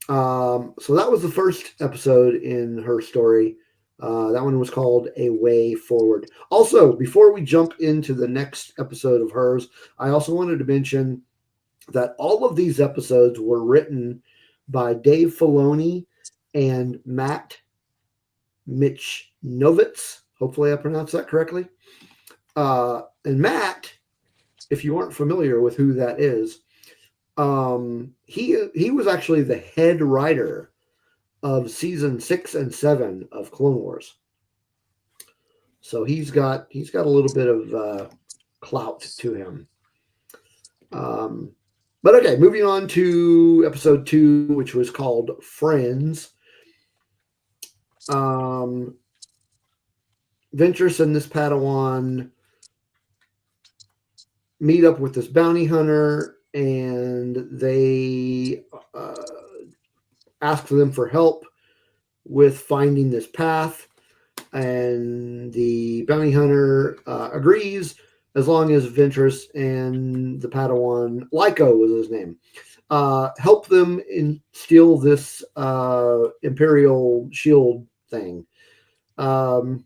So that was the first episode in her story. That one was called A Way Forward. Also, before we jump into the next episode of hers, I also wanted to mention that all of these episodes were written by Dave Filoni and Matt Michnovetz. Hopefully I pronounced that correctly. And Matt, if you aren't familiar with who that is, he was actually the head writer of season 6 and 7 of Clone Wars. So he's got a little bit of clout to him. But okay, moving on to episode 2, which was called Friends. Ventress and this Padawan meet up with this bounty hunter, and they ask for them for help with finding this path. And the bounty hunter agrees, as long as Ventress and the Padawan, Lyco was his name, help them steal this Imperial shield thing. So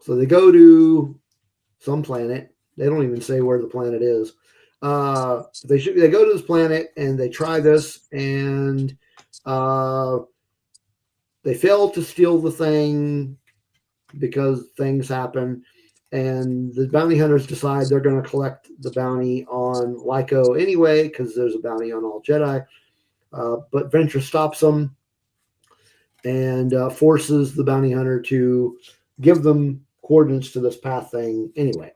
they go to some planet. They don't even say where the planet is. They go to this planet and they try this, and they fail to steal the thing because things happen. And the bounty hunters decide they're going to collect the bounty on Lyco anyway, because there's a bounty on all Jedi. But Ventress stops them and forces the bounty hunter to give them coordinates to this path thing anyway.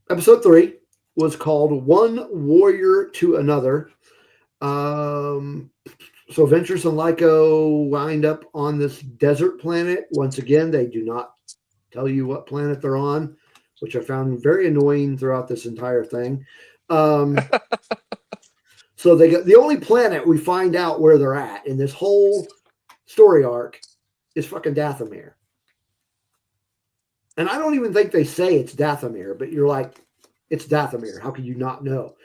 Episode 3 was called One Warrior to Another. So Ventress and Lyco wind up on this desert planet. Once again, they do not tell you what planet they're on, which I found very annoying throughout this entire thing. So the only planet we find out where they're at in this whole story arc is fucking Dathomir. And I don't even think they say it's Dathomir, but you're like, it's Dathomir. How could you not know?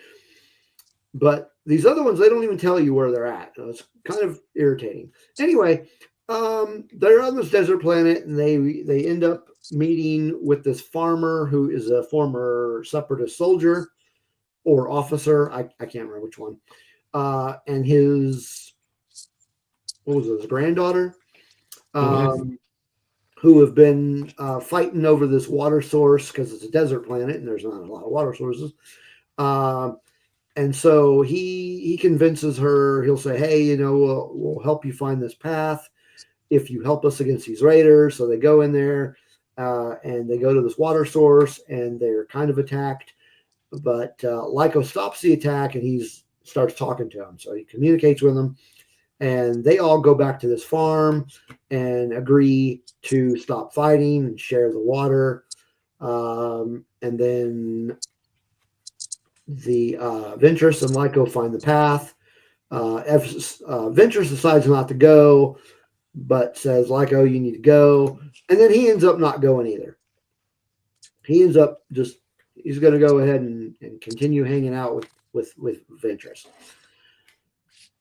But these other ones, they don't even tell you where they're at. It's kind of irritating. Anyway, they're on this desert planet, and they end up meeting with this farmer who is a former separatist soldier or officer. I can't remember which one. And his granddaughter, who have been fighting over this water source because it's a desert planet and there's not a lot of water sources. And so he convinces her. He'll say, hey, we'll help you find this path if you help us against these raiders. So they go in there and they go to this water source, and they're kind of attacked. But Lyco stops the attack, and he starts talking to him. So he communicates with him, and they all go back to this farm and agree to stop fighting and share the water. And then the Ventress and Lyco find the path. Ventress decides not to go, but says, Lyco, you need to go. And then he ends up not going either. He ends up he's going to go ahead and continue hanging out with Ventress.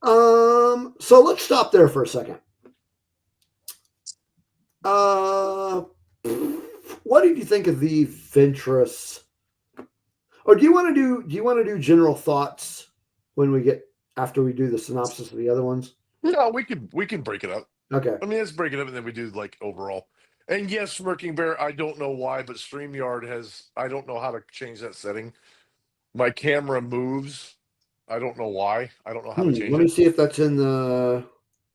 So let's stop there for a second. What did you think of the Ventress? Or do you want to do general thoughts when we get after we do the synopsis of the other ones? No, we can break it up. Okay. I mean, let's break it up and then we do like overall. And yes, Smirking Bear, I don't know why, but StreamYard I don't know how to change that setting. My camera moves. I don't know why. I don't know how to change Let me it. see if that's in the.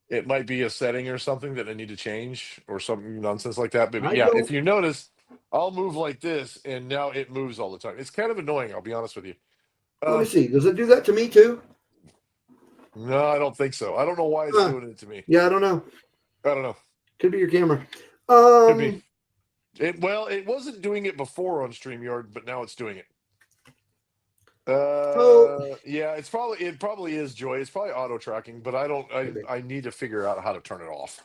It might be a setting or something that I need to change or something nonsense like that. But I yeah, don't. if you notice, I'll move like this and now it moves all the time. It's kind of annoying, I'll be honest with you. Let me see. Does it do that to me too? No, I don't think so. I don't know why it's doing it to me. Yeah, I don't know. I don't know. Could be your camera. Could be. It wasn't doing it before on StreamYard, but now it's doing it. Yeah, it probably is Joy. It's probably auto tracking, but I need to figure out how to turn it off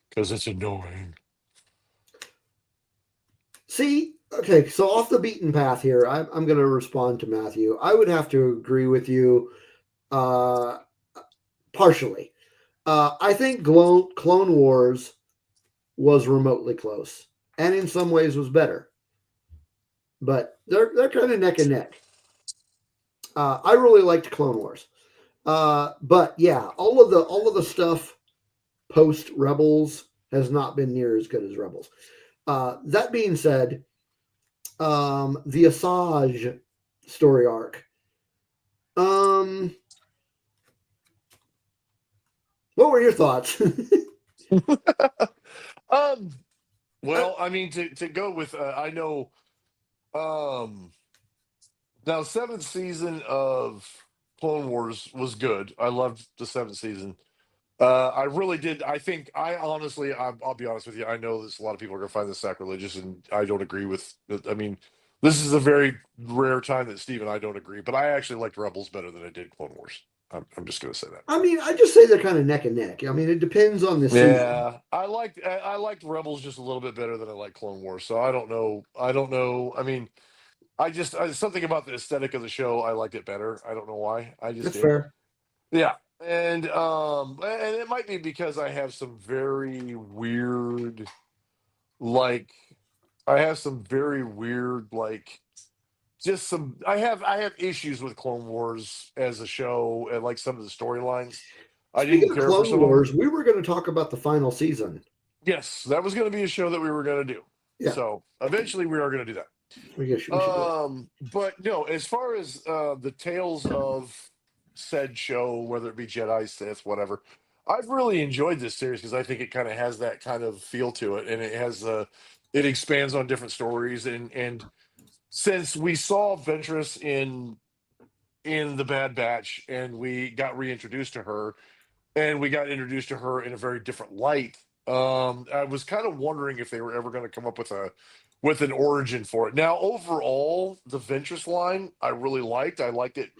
because it's annoying. See, okay, so off the beaten path here, I'm going to respond to Matthew. I would have to agree with you partially. I think Clone Wars was remotely close, and in some ways was better. But they're kind of neck and neck. I really liked Clone Wars, but yeah, all of the stuff post Rebels has not been near as good as Rebels. That being said, the Asajj story arc. What were your thoughts? Well, I mean, to go with, I know, now seventh season of Clone Wars was good. I loved the seventh season. I really did. I think I honestly, I'll be honest with you. I know this. A lot of people are going to find this sacrilegious, and I don't agree with. I mean, this is a very rare time that Steve and I don't agree. But I actually liked Rebels better than I did Clone Wars. I'm just going to say that. I mean, I just say they're kind of neck and neck. I mean, it depends on the season. Yeah, I liked Rebels just a little bit better than I like Clone Wars. So I don't know. I don't know. I mean, something about the aesthetic of the show. I liked it better. I don't know why. I just That's did. fair. Yeah. And it might be because I have some very weird like just some I have issues with Clone Wars as a show and like some of the storylines. I Speaking didn't of care for Clone some Wars, of them. we were going to talk about the final season. Yes, that was going to be a show that we were going to do. Yeah. So eventually we are going to do that. We should But no, as far as the tales of said show, whether it be Jedi, Sith, whatever, I've really enjoyed this series because I think it kind of has that kind of feel to it, and it expands on different stories, and since we saw Ventress in the Bad Batch, and we got reintroduced to her, and we got introduced to her in a very different light. I was kind of wondering if they were ever going to come up with an origin for it. Now, overall, the Ventress line I really liked. I liked it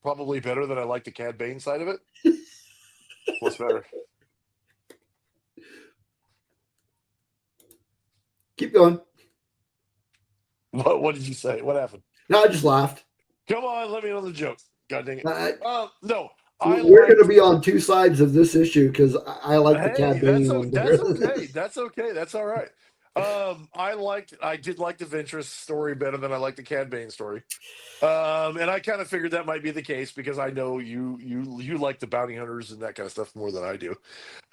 probably better than I liked the Cad Bane side of it. What's better? keep going. What did you say? What happened? No, I just laughed. Come on, let me know the joke. God dang it. No. We're going to be on two sides of this issue because I like the Cad Bane one better. That's okay. That's okay. That's all right. I did like the Ventress story better than I liked the Cad Bane story. And I kind of figured that might be the case because I know you like the bounty hunters and that kind of stuff more than I do.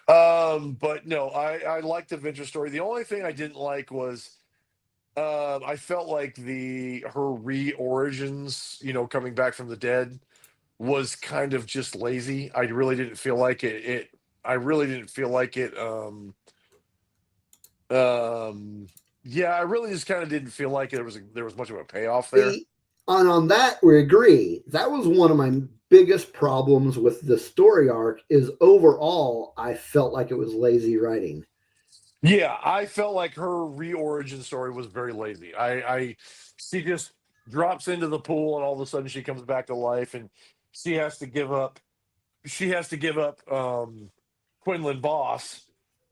But no, I liked the Ventress story. The only thing I didn't like was I felt like her re-origins, coming back from the dead was kind of just lazy. I really didn't feel like it. I really didn't feel like it. Yeah, I really just kind of didn't feel like there was much of a payoff there. On that we agree. That was one of my biggest problems with the story arc is overall I felt like it was lazy writing. Yeah, I felt like her re-origin story was very lazy. She just drops into the pool and all of a sudden she comes back to life and she has to give up. She has to give up Quinlan Boss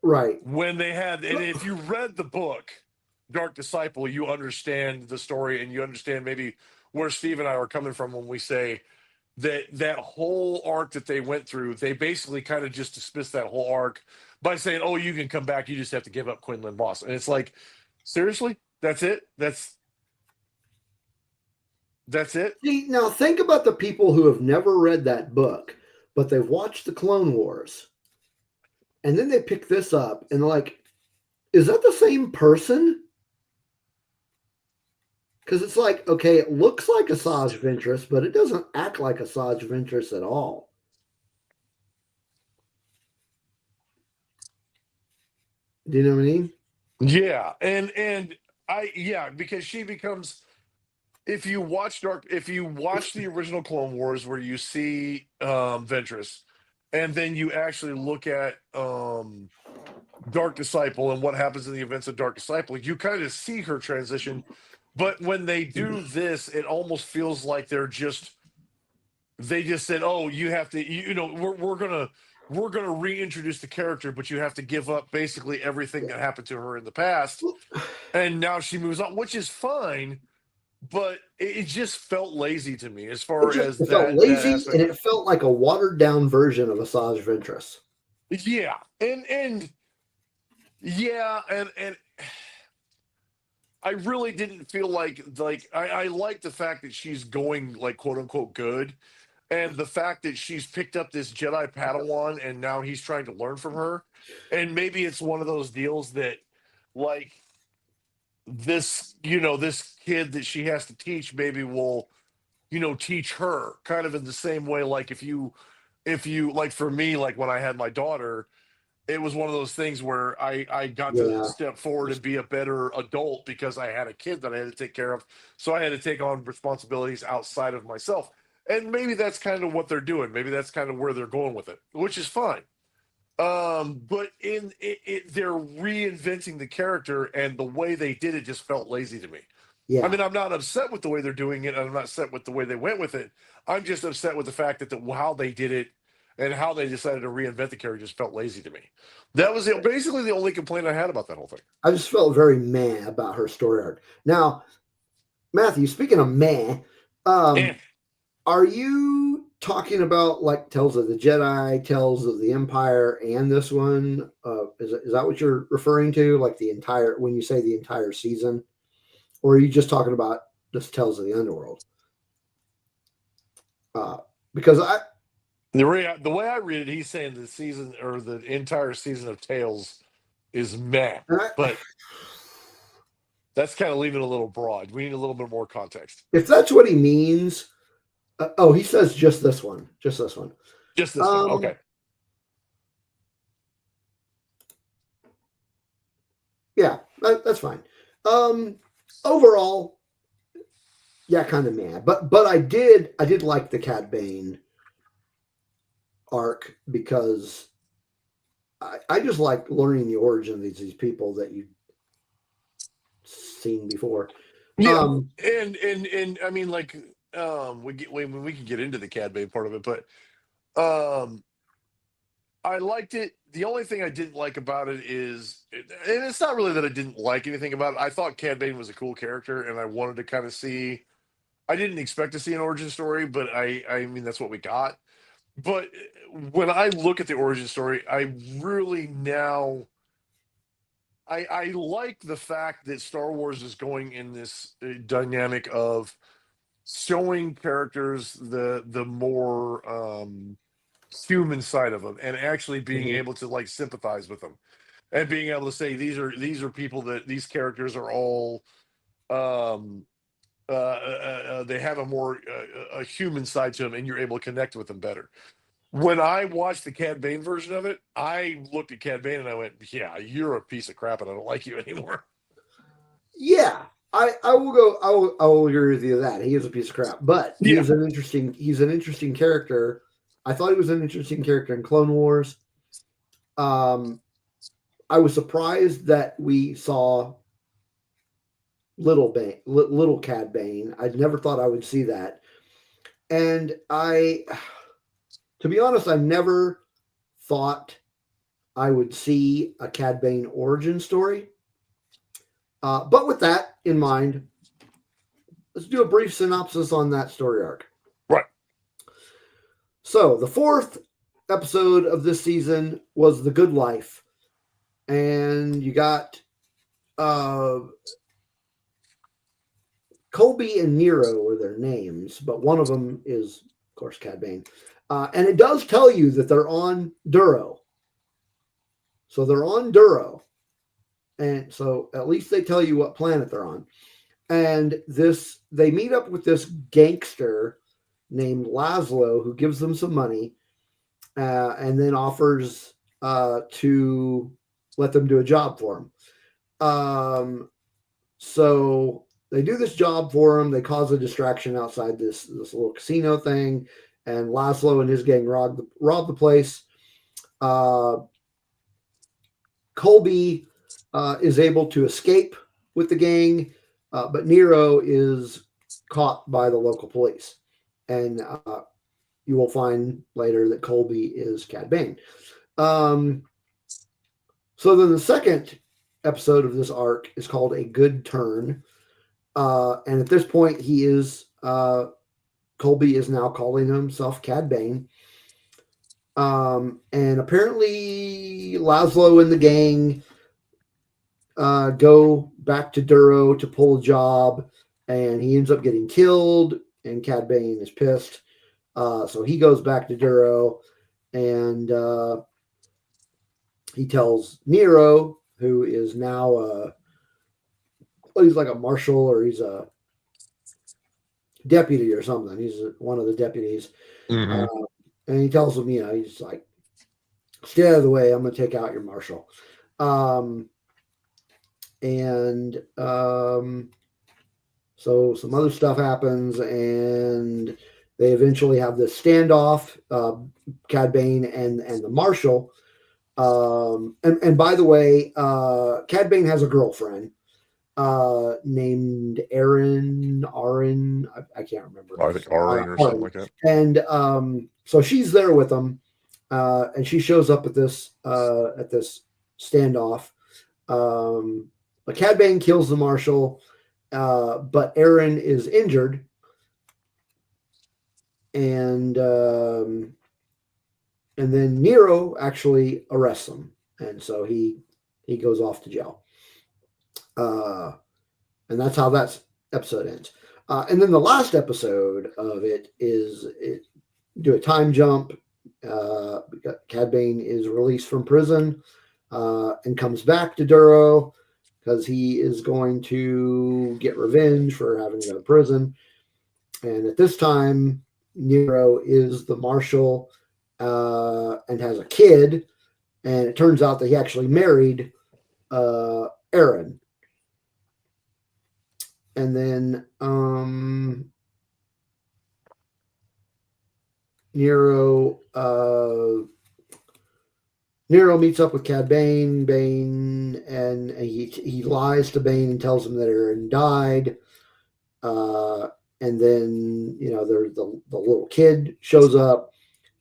Right. when they had. And if you read the book Dark Disciple, you understand the story and you understand maybe where Steve and I are coming from when we say that whole arc that they went through. They basically kind of just dismissed that whole arc by saying, "Oh, you can come back. You just have to give up Quinlan Boss." And it's like, seriously, that's it. That's it. See, now think about the people who have never read that book, but they've watched the Clone Wars. And then they pick this up and they're like, is that the same person? Because it's like, okay, it looks like Asajj Ventress, but it doesn't act like Asajj Ventress at all. Do you know what I mean? Yeah, and because she becomes. If you watch the original Clone Wars where you see Ventress, and then you actually look at Dark Disciple and what happens in the events of Dark Disciple, you kind of see her transition. But when they do this, it almost feels like they just said, "Oh, you have to, we're gonna reintroduce the character, but you have to give up basically everything that happened to her in the past, and now she moves on," which is fine, but it just felt lazy to me as far as It felt that lazy and aspect. it felt like a watered down version of Asajj Ventress. Yeah, and yeah, and I really didn't feel like I like the fact that she's going like quote unquote good, and the fact that she's picked up this Jedi Padawan and now he's trying to learn from her, and maybe it's one of those deals that like this kid that she has to teach maybe will teach her kind of in the same way. Like if you like for me, like when I had my daughter, it was one of those things where I got to Yeah. step forward and be a better adult because I had a kid that I had to take care of. So I had to take on responsibilities outside of myself. And maybe that's kind of what they're doing. Maybe that's kind of where they're going with it, which is fine. But they're reinventing the character, and the way they did it just felt lazy to me. I Yeah. mean, I'm not upset with the way they're doing it, and I'm not upset with the way they went with it. I'm just upset with the fact that how they did it and how they decided to reinvent the character just felt lazy to me. That was basically the only complaint I had about that whole thing. I just felt very meh about her story arc. Now, Matthew, speaking of meh, Eh. um, are you talking about like Tales of the Jedi, Tales of the Empire, and this one? Is that what you're referring to? Like the entire, when you say the entire season? Or are you just talking about just Tales of the Underworld? Uh, because I, The way I read it, he's saying the season or the entire season of Tales is meh, I but that's kind of leaving it a little broad. We need a little bit more context. if that's what he means, oh, he says just this one. Just this one, Um, okay. yeah, that's fine. Um, overall, yeah, kind of mad, but I did like the Cad Bane arc because I just like learning the origin of these people that you've seen before. Yeah, Um, and I mean, like, we can get into the Cad Bane part of it, but um, I liked it. The only thing I didn't like about it and it's not really that I didn't like anything about it. I thought Cad Bane was a cool character, and I wanted to kind of see. I didn't expect to see an origin story, but I mean that's what we got. But when I look at the origin story, I really now I like the fact that Star Wars is going in this dynamic of showing characters the more human side of them and actually being mhm. able to like sympathize with them and being able to say these are people that these characters are all um they have a human side to them and you're able to connect with them better. When I watched the Cad Bane version of it, I looked at Cad Bane and I went, yeah, you're a piece of crap and I don't like you anymore. Yeah, I will go. I will agree with you that he is a piece of crap, but he Yeah. is an interesting. He's an interesting character. I thought he was an interesting character in Clone Wars. I was surprised that we saw little Cad Bane. I never thought I would see that, and to be honest, I never thought I would see a Cad Bane origin story. But with that in mind, let's do a brief synopsis on that story arc. Right. So, the fourth episode of this season was The Good Life. And you got Colby and Nero were their names, but one of them is, of course, Cad Bane. And it does tell you that they're on Duro. So they're on Duro. And so at least they tell you what planet they're on. And they meet up with this gangster named Laszlo who gives them some money and then offers to let them do a job for him. So they do this job for him. They cause a distraction outside this little casino thing, and Laszlo and his gang rob the place. Colby is able to escape with the gang, but Nero is caught by the local police. And you will find later that Colby is Cad Bane. So then the second episode of this arc is called A Good Turn. And at this point, Colby is now calling himself Cad Bane. And apparently Laszlo and the gang go back to Duro to pull a job, and he ends up getting killed, and Cad Bane is pissed. So he goes back to Duro, and he tells Nero, who is now he's like a marshal, or he's a deputy or something. He's one of the deputies. Mm-hmm. And he tells him, he's like, stay out of the way. I'm going to take out your marshal. So some other stuff happens, and they eventually have this standoff, Cad Bane and the marshal. And by the way, Cad Bane has a girlfriend named Aaron. I can't remember. I think Arin or something like that. And so she's there with him, and she shows up at this standoff. But Cad Bane kills the marshal, but Aaron is injured, and then Nero actually arrests him, and so he goes off to jail. And that's how that episode ends. And then the last episode of it do a time jump. Cad Bane is released from prison and comes back to Duro because he is going to get revenge for having to go to prison. And at this time, Nero is the marshal and has a kid. And it turns out that he actually married Aaron. And then Nero meets up with Cad Bane, and he lies to Bane and tells him that Aaron died. And then there's the little kid shows up,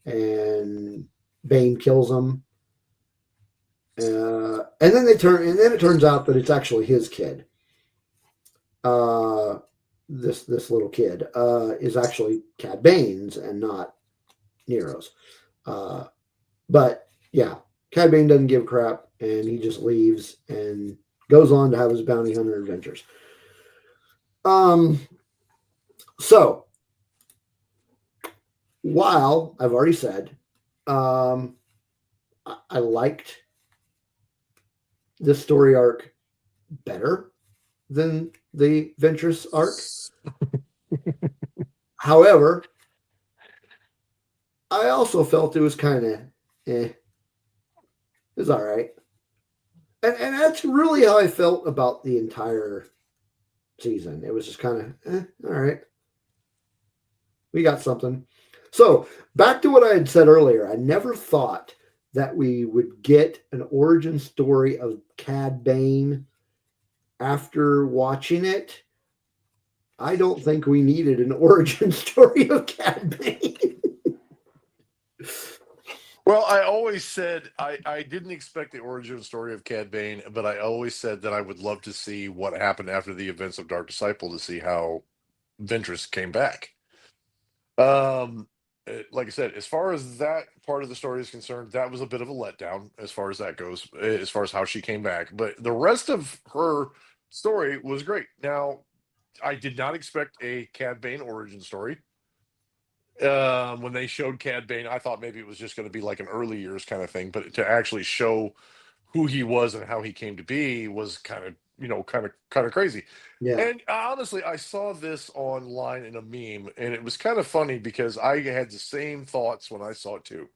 and Bane kills him. And then it turns out that it's actually his kid. This little kid is actually Cad Bane's and not Nero's. But yeah, Cad Bane doesn't give a crap, and he just leaves and goes on to have his bounty hunter adventures. So while I've already said I liked this story arc better than the Ventress arc. However, I also felt it was kind of it was all right. And that's really how I felt about the entire season. It was just kind of, all right, we got something. So back to what I had said earlier. I never thought that we would get an origin story of Cad Bane after watching it. I don't think we needed an origin story of Cad Bane. Well, I always said I didn't expect the origin story of Cad Bane, but I always said that I would love to see what happened after the events of Dark Disciple to see how Ventress came back. Like I said, as far as that part of the story is concerned, that was a bit of a letdown as far as that goes, as far as how she came back. But the rest of her story was great. Now, I did not expect a Cad Bane origin story. When they showed Cad Bane, I thought maybe it was just going to be like an early years kind of thing, but to actually show who he was and how he came to be was kind of, kind of crazy. Yeah, And honestly, I saw this online in a meme, and it was kind of funny because I had the same thoughts when I saw it too.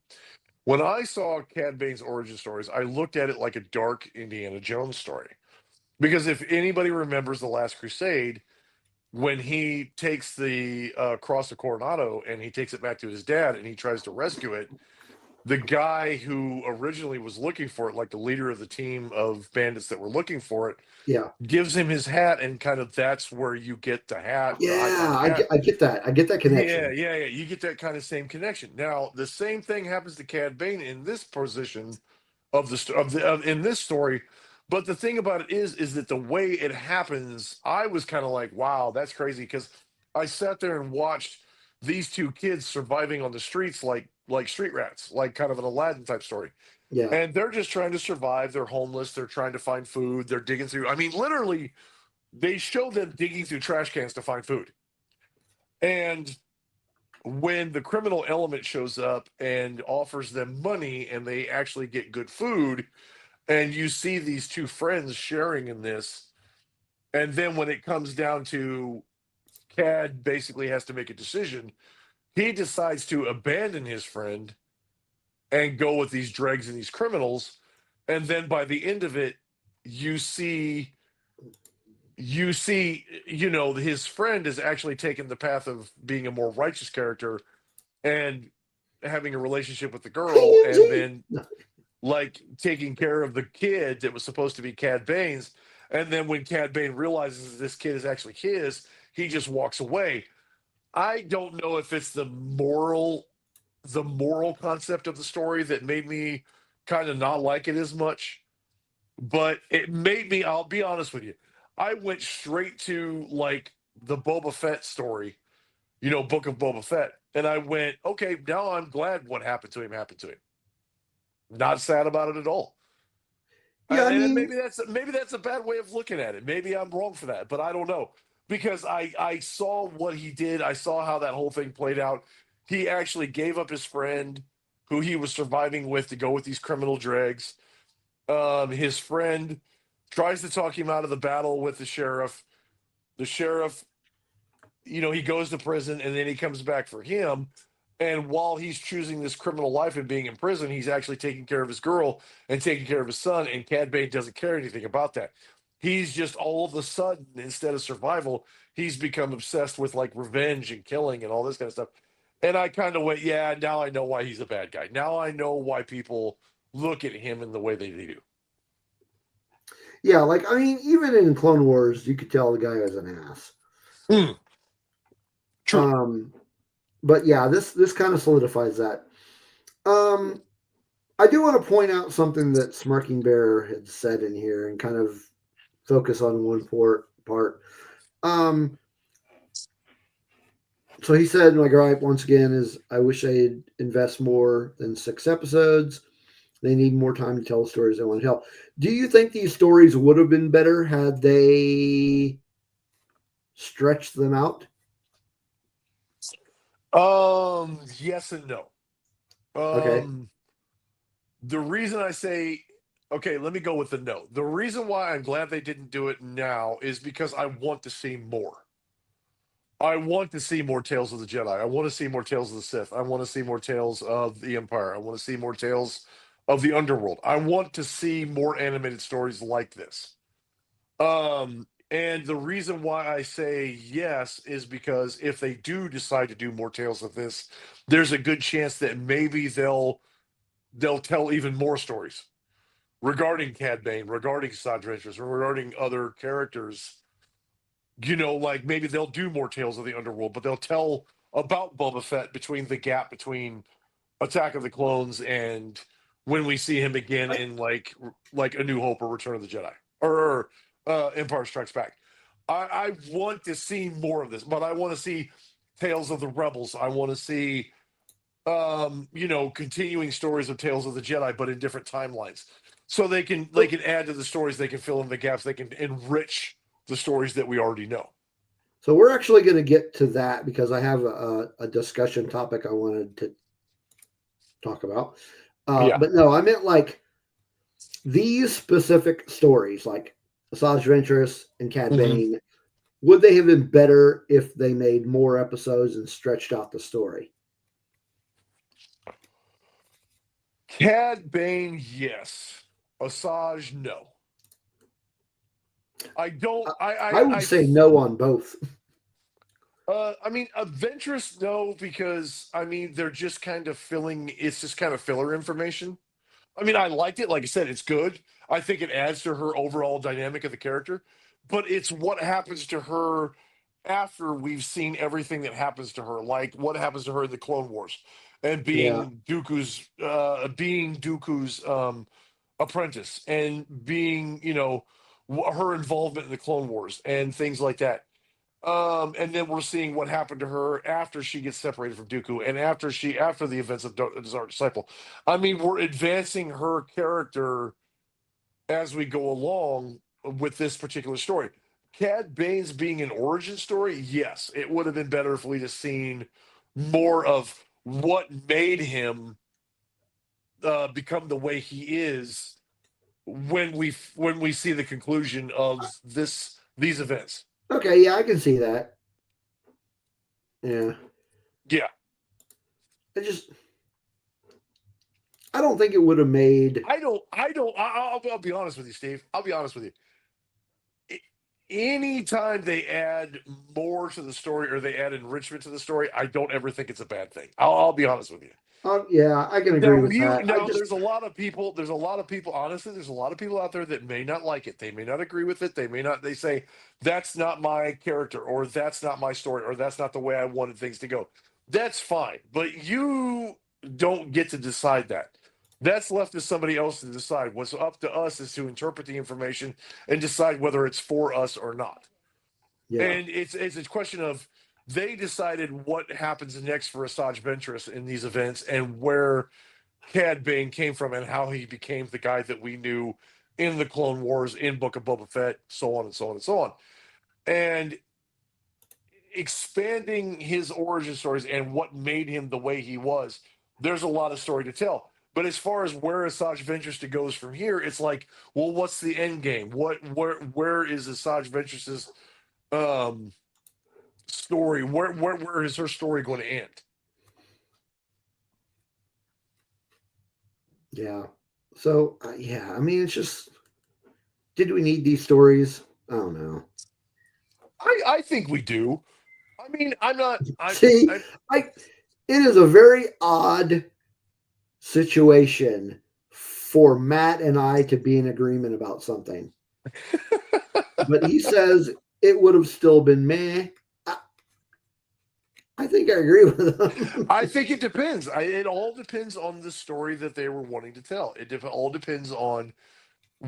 When I saw Cad Bane's origin stories, I looked at it like a dark Indiana Jones story. Because if anybody remembers The Last Crusade, when he takes the cross of Coronado and he takes it back to his dad and he tries to rescue it, the guy who originally was looking for it, like the leader of the team of bandits that were looking for it, yeah, gives him his hat, and kind of that's where you get the hat, the yeah. iconic hat. I get that. I get that Yeah, connection. yeah, yeah. You get that kind of same connection. Now, the same thing happens to Cad Bane in this position of in this story. But the thing about it is that the way it happens, I was kind of like, wow, that's crazy, because I sat there and watched these two kids surviving on the streets like street rats, like kind of an Aladdin type story. Yeah, And they're just trying to survive. They're homeless. They're trying to find food. They're digging through. I mean, literally, they show them digging through trash cans to find food. And when the criminal element shows up and offers them money and they actually get good food, and you see these two friends sharing in this, and then when it comes down to Cad basically has to make a decision, he decides to abandon his friend and go with these dregs and these criminals. And then by the end of it, you see his friend is actually taken the path of being a more righteous character and having a relationship with the girl, and PNG. then like taking care of the kid that was supposed to be Cad Bane's. And then when Cad Bane realizes this kid is actually his, he just walks away. I don't know if it's the moral concept of the story that made me kind of not like it as much, but it made me, I'll be honest with you, I went straight to like the Boba Fett story, Book of Boba Fett. And I went, okay, now I'm glad what happened to him. Not sad about it at all. Yeah, I And mean, maybe that's a bad way of looking at it. Maybe I'm wrong for that, but I don't know, because I saw what he did. I saw how that whole thing played out. He actually gave up his friend, who he was surviving with, to go with these criminal dregs. His friend tries to talk him out of the battle with the sheriff. The sheriff, he goes to prison, and then he comes back for him. And while he's choosing this criminal life and being in prison, he's actually taking care of his girl and taking care of his son. And Cad Bane doesn't care anything about that. He's just, all of a sudden, instead of survival, he's become obsessed with like revenge and killing and all this kind of stuff. And I kind of went, yeah, now I know why he's a bad guy. Now I know why people look at him in the way they do. yeah, like I mean, even in Clone Wars, you could tell the guy was an ass. Mm, true. Um, but yeah, this kind of solidifies that. Um, I do want to point out something that Smirking Bear had said in here and kind of focus on one part. Um, so he said, my gripe once again is I wish they'd invest more than 6 episodes. They need more time to tell the stories they want to tell. Do you think these stories would have been better had they stretched them out? Yes and no. Okay. Um, the reason I say, okay, let me go with the no. The reason why I'm glad they didn't do it now is because I want to see more. I want to see more Tales of the Jedi. I want to see more Tales of the Sith. I want to see more Tales of the Empire. I want to see more Tales of the Underworld. I want to see more animated stories like this. And the reason why I say yes is because if they do decide to do more tales of this, there's a good chance that maybe they'll tell even more stories regarding Cad Bane, regarding Asajj Ventress, regarding other characters. Like maybe they'll do more tales of the Underworld, but they'll tell about Boba Fett between the gap between Attack of the Clones and when we see him again in like A New Hope or Return of the Jedi or Empire Strikes Back. I want to see more of this, but I want to see Tales of the Rebels. I want to see continuing stories of Tales of the Jedi, but in different timelines. So they can add to the stories, they can fill in the gaps, they can enrich the stories that we already know. So we're actually going to get to that because I have a discussion topic I wanted to talk about. Yeah. But no, I meant like these specific stories, like Asajj Ventress and Cad Mhm. Bane. Would they have been better if they made more episodes and stretched out the story? Cad Bane, yes. Asajj, no. I don't. I would say no on both. I mean, Adventurous, no, because I mean they're just kind of filling. It's just kind of filler information. I mean, I liked it. Like I said, it's good. I think it adds to her overall dynamic of the character, but it's what happens to her after we've seen everything that happens to her, like what happens to her in the Clone Wars, and Yeah. being Dooku's apprentice, and being her involvement in the Clone Wars and things like that. And then we're seeing what happened to her after she gets separated from Dooku, and after the events of Dark Disciple. I mean, we're advancing her character as we go along with this particular story. Cad Bane's being an origin story, yes, it would have been better if we'd have seen more of what made him become the way he is when we see the conclusion of these events. Okay. Yeah, I can see that. Yeah. Yeah. I just, I don't think it would have made. I'll be honest with you, Steve. I'll be honest with you. Anytime they add more to the story or they add enrichment to the story, I don't ever think it's a bad thing. I'll be honest with you. Yeah, I can agree with that. I just, There's a lot of people. There's a lot of people. Honestly, there's a lot of people out there that may not like it. They may not agree with it. They may not. They say that's not my character, or that's not my story, or that's not the way I wanted things to go. That's fine, but you don't get to decide that. That's left to somebody else to decide. What's up to us is to interpret the information and decide whether it's for us or not. yeah, And it's a question of they decided what happens next for Asajj Ventress in these events and where Cad Bane came from and how he became the guy that we knew in the Clone Wars, in Book of Boba Fett, so on and so on and so on. And expanding his origin stories and what made him the way he was, there's a lot of story to tell. But as far as where Asajj Ventress goes from here, it's like, well, what's the end game? Where is Asajj Ventress's um story? Where is her story going to end? yeah. So yeah, I mean, it's just, did we need these stories? I don't know. I think we do. I mean, I'm not. See, I it is a very odd situation for Matt and I to be in agreement about something. But he says it would have still been meh. I think I agree with him. I think it depends. It all depends on the story that they were wanting to tell. All depends on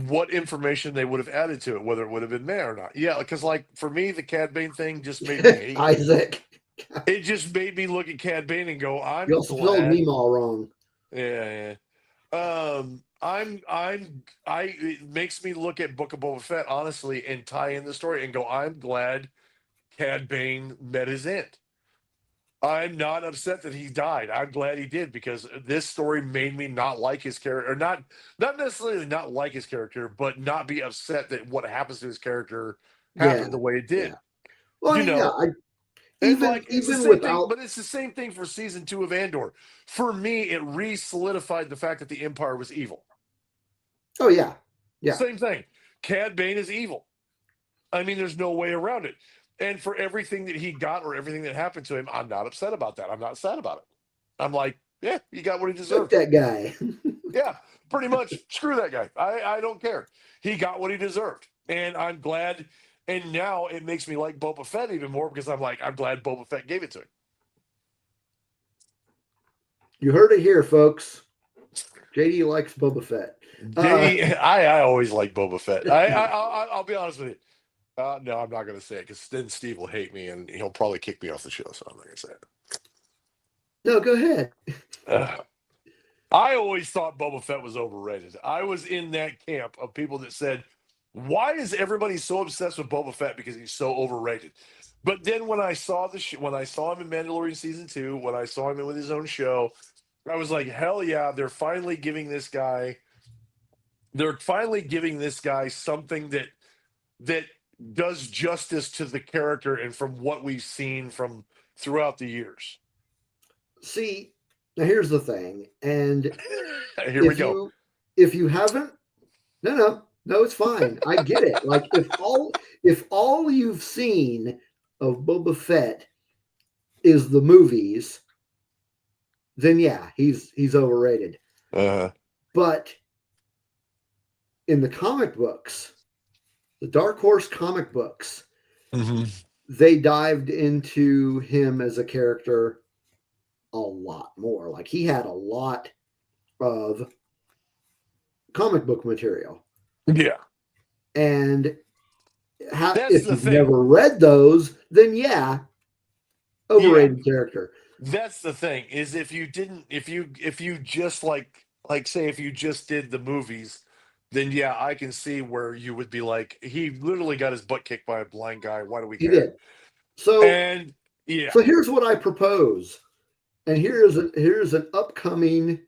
what information they would have added to it, whether it would have been meh or not. Yeah, because like for me, the Cad Bane thing just made me hate. Isaac, It just made me look at Cad Bane and go, you "I'm also spelled glad." Nemo wrong. Yeah, yeah. It makes me look at Book of Boba Fett honestly and tie in the story and go, "I'm glad Cad Bane met his end." I'm not upset that he died. I'm glad he did because this story made me not like his character, or not necessarily not like his character, but not be upset that what happens to his character Yeah, happened the way it yeah. did. Well, I You mean, yeah. know, and Even like it's the even same thing, without, but it's the same thing for season 2 of Andor. For me, it re-solidified the fact that the Empire was evil. oh yeah, yeah, Same thing. Cad Bane is evil. I mean, there's no way around it. And for everything that he got or everything that happened to him, I'm not upset about that. I'm not sad about it. I'm like, yeah, he got what he Fuck deserved. that guy. Yeah, pretty much. Screw that guy. I don't care. He got what he deserved. And I'm glad. And now it makes me like Boba Fett even more because I'm like, I'm glad Boba Fett gave it to him. You heard it here, folks. JD likes Boba Fett. I always like Boba Fett. I'll be honest with you. No, I'm not going to say it because then Steve will hate me and he'll probably kick me off the show. So I'm not going to say it. No, go ahead. I always thought Boba Fett was overrated. I was in that camp of people that said, "Why is everybody so obsessed with Boba Fett because he's so overrated?" But then when I saw when I saw him in Mandalorian season 2, when I saw him with his own show, I was like, "Hell yeah! They're finally giving this guy. They're finally giving this guy something that does justice to the character and from what we've seen from throughout the years." See, now here's the thing, and Here we go. If you haven't, no, it's fine. I get it. Like if all you've seen of Boba Fett is the movies, then yeah, he's overrated. But in the comic books, the Dark Horse comic books, they dived into him as a character a lot more. Like he had a lot of comic book material. Yeah. And That's if the you've thing. never read those, then yeah, overrated character. That's the thing is if you just like say if you just did the movies, then yeah, I can see where you would be like, he literally got his butt kicked by a blind guy. Why do we care? He did. So and yeah. So here's what I propose. And here's an upcoming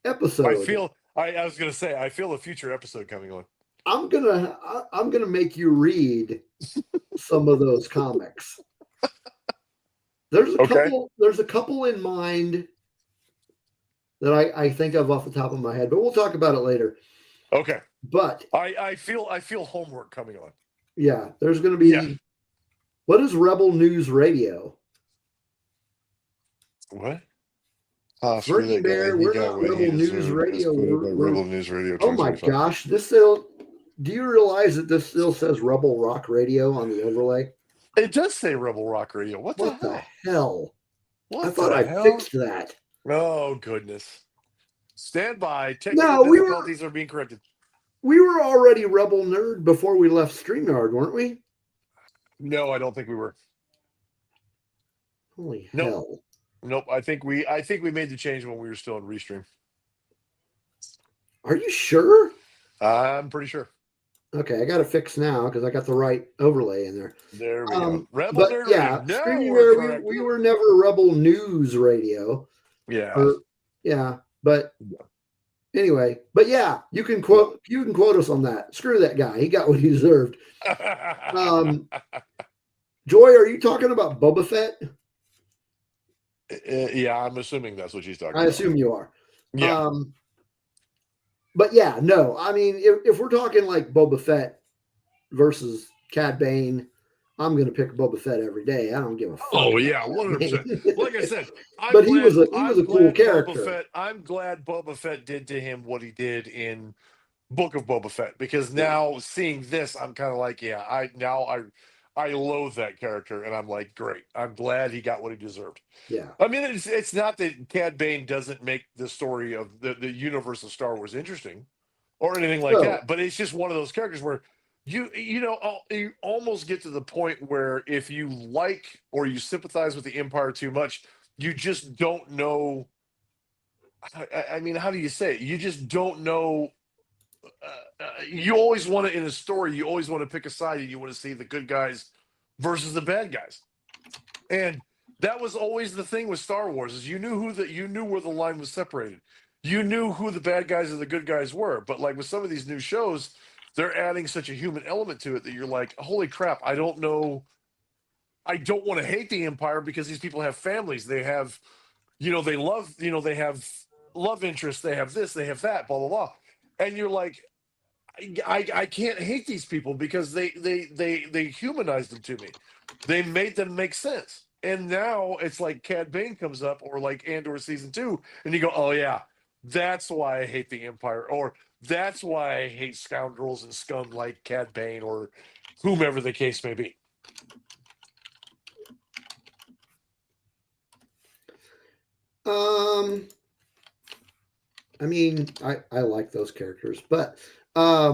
episode. I was gonna say I feel a future episode coming on. I'm gonna make you read some of those comics. There's a couple in mind that I think of off the top of my head, but we'll talk about it later. Okay. But I feel homework coming on. Yeah, there's gonna be what is Rebel News Radio? What? Screw that guy. We're not Rebel News Radio. Rebel News Radio. Oh my gosh! Do you realize that this still says Rebel Rock Radio on the overlay? It does say Rebel Rock Radio. What the hell? What I thought I fixed that. Oh goodness! Stand by. Technical difficulties are being corrected. We were already Rebel Nerd before we left StreamYard, weren't we? No, I don't think we were. Holy hell! Nope. I think we made the change when we were still in Restream. Are you sure? I'm pretty sure. Okay, I got it fixed now because I got the right overlay in there. There we go. Rebel Nerd Radio. StreamYard, we were never Rebel News Radio. Yeah. But anyway, but yeah, you can quote us on that. Screw that guy. He got what he deserved. Joy, are you talking about Boba Fett? Yeah, I'm assuming that's what she's talking about. I assume you are. Yeah. But yeah, no. I mean, if we're talking like Boba Fett versus Cad Bane, I'm going to pick Boba Fett every day. I don't give a fuck. Oh yeah, 100%. Like I said, he was a cool character. I'm glad Boba Fett did to him what he did in Book of Boba Fett, because now seeing this, I'm kind of like, yeah, I loathe that character, and I'm like, great. I'm glad he got what he deserved. Yeah. I mean, it's not that Cad Bane doesn't make the story of the universe of Star Wars interesting or anything like that, but it's just one of those characters where you almost get to the point where if you like or you sympathize with the Empire too much, you just don't know. I mean, how do you say it? You just don't know. You always want to, in a story, you always want to pick a side, and you want to see the good guys versus the bad guys. And that was always the thing with Star Wars, is you knew where the line was separated. You knew who the bad guys and the good guys were. But like with some of these new shows, they're adding such a human element to it that you're like, holy crap, I don't know. I don't want to hate the Empire because these people have families. They have, they love, they have love interests. They have this, they have that, blah, blah, blah. And you're like, I can't hate these people because they humanized them to me. They made them make sense. And now it's like Cad Bane comes up, or like Andor season 2, and you go, oh yeah, that's why I hate the Empire, or that's why I hate scoundrels and scum like Cad Bane, or whomever the case may be. I mean, I like those characters, but I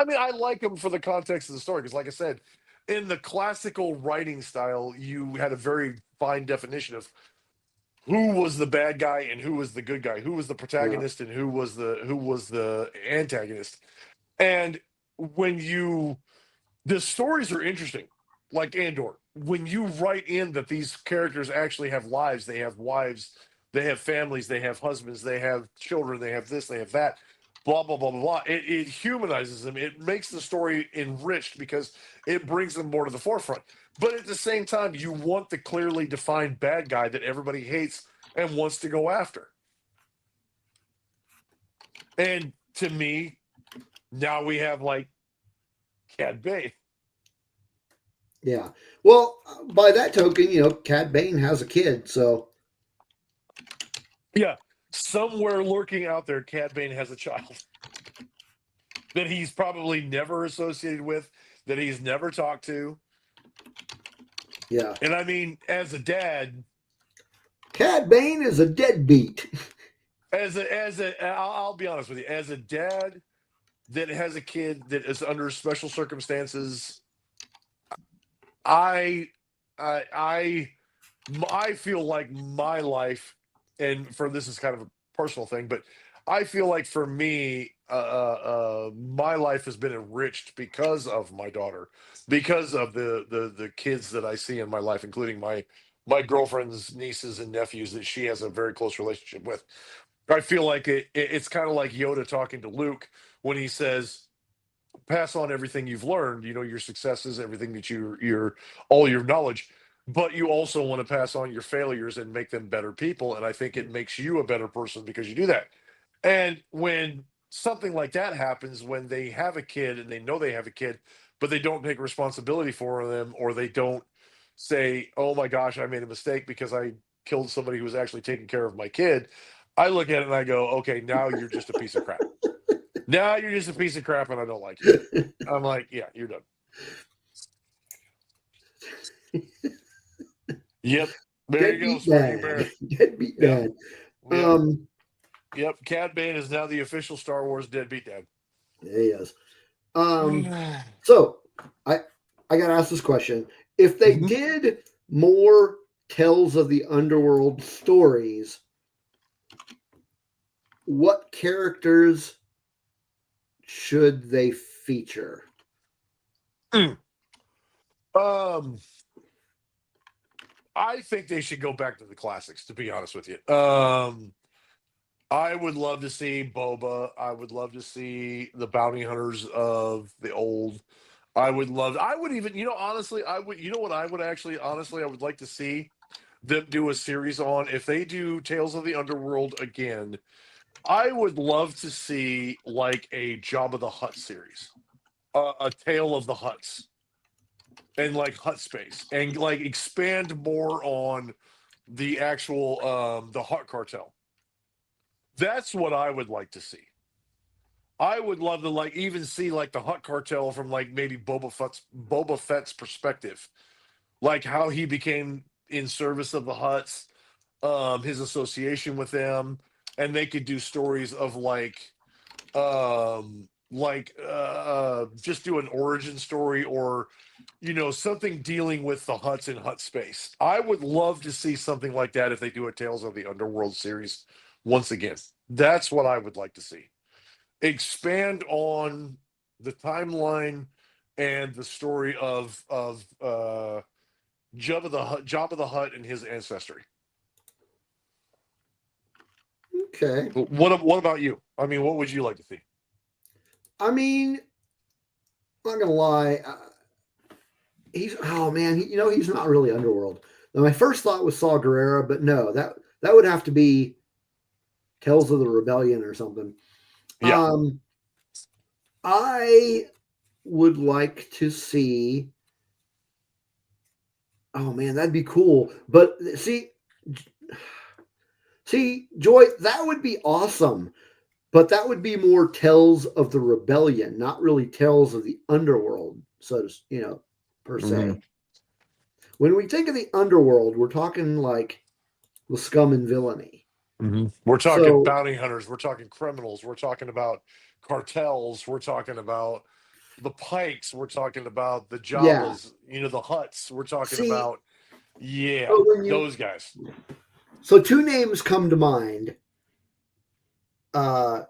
mean, I like them for the context of the story because, like I said, in the classical writing style, you had a very fine definition of who was the bad guy and who was the good guy, who was the yeah, protagonist and who was the antagonist. And when you the stories are interesting, like Andor. When you write in that these characters actually have lives, they have wives, they have families, they have husbands, they have children, they have this, they have that, blah blah blah blah blah. It humanizes them. It makes the story enriched because it brings them more to the forefront. But at the same time, you want the clearly defined bad guy that everybody hates and wants to go after. And to me, now we have like Cad Bane. yeah. Well, by that token, Cad Bane has a kid, so Yeah. Somewhere lurking out there, Cad Bane has a child that he's probably never associated with, that he's never talked to. yeah. And I mean, as a dad, Cad Bane is a deadbeat. I'll be honest with you, as a dad that has a kid that is under special circumstances, I, I, I, I feel like my life, and for this is kind of a personal thing, but I feel like for me, my life has been enriched because of my daughter, because of the kids that I see in my life, including my girlfriend's nieces and nephews that she has a very close relationship with. I feel like it's kind of like Yoda talking to Luke when he says, pass on everything you've learned, your successes, everything that your all your knowledge, but you also want to pass on your failures and make them better people. And I think it makes you a better person because you do that. And when something like that happens, when they have a kid and they know they have a kid, but they don't take responsibility for them, or they don't say, oh my gosh, I made a mistake because I killed somebody who was actually taking care of my kid. I look at it and I go, okay, now you're just a piece of crap. Now you're just a piece of crap and I don't like you. I'm like, yeah, you're done. Yep. There you go, Deadbeat Sparky dad. Bear. Deadbeat Yep. dad. Yep. Um, Yep. Cad Bane is now the official Star Wars deadbeat dad. he is. So I I gotta ask this question: if they Mhm. did more Tales of the Underworld stories, what characters should they feature? Um, I think they should go back to the classics, to be honest with you. I would love to see Boba. I would love to see the bounty hunters of the old. I would even, honestly, what I would actually, honestly, I would like to see them do a series on. If they do Tales of the Underworld again, I would love to see like a Jabba the Hutt series, a Tale of the Huts, and like Hut Space, and like expand more on the actual the Hutt cartel. That's what I would like to see. I would love to like even see like the Hutt cartel from like maybe Boba Fett's perspective, like how he became in service of the Hutts, his association with them, and they could do stories of just do an origin story, or something dealing with the Hutts in Hut space. I would love to see something like that if they do a Tales of the Underworld series once again. That's what I would like to see. Expand on the timeline and the story of Jabba the Hutt and his ancestry. Okay. What about you? I mean, what would you like to see? I mean, I'm not gonna lie. He's oh man, he's not really Underworld. Now, my first thought was Saw Gerrera, but no, that would have to be Tales of the Rebellion or something. Yeah. I would like to see. Oh man, that'd be cool. But see, Joy, that would be awesome. But that would be more Tales of the Rebellion, not really Tales of the Underworld, so to per Mm-hmm. se. When we think of the Underworld, we're talking like the scum and villainy. Mm-hmm. We're talking So bounty hunters. We're talking criminals. We're talking about cartels. We're talking about the Pikes. We're talking about the yeah, Jawas. The Huts. We're talking see, about yeah, so those guys. two names come to mind uh,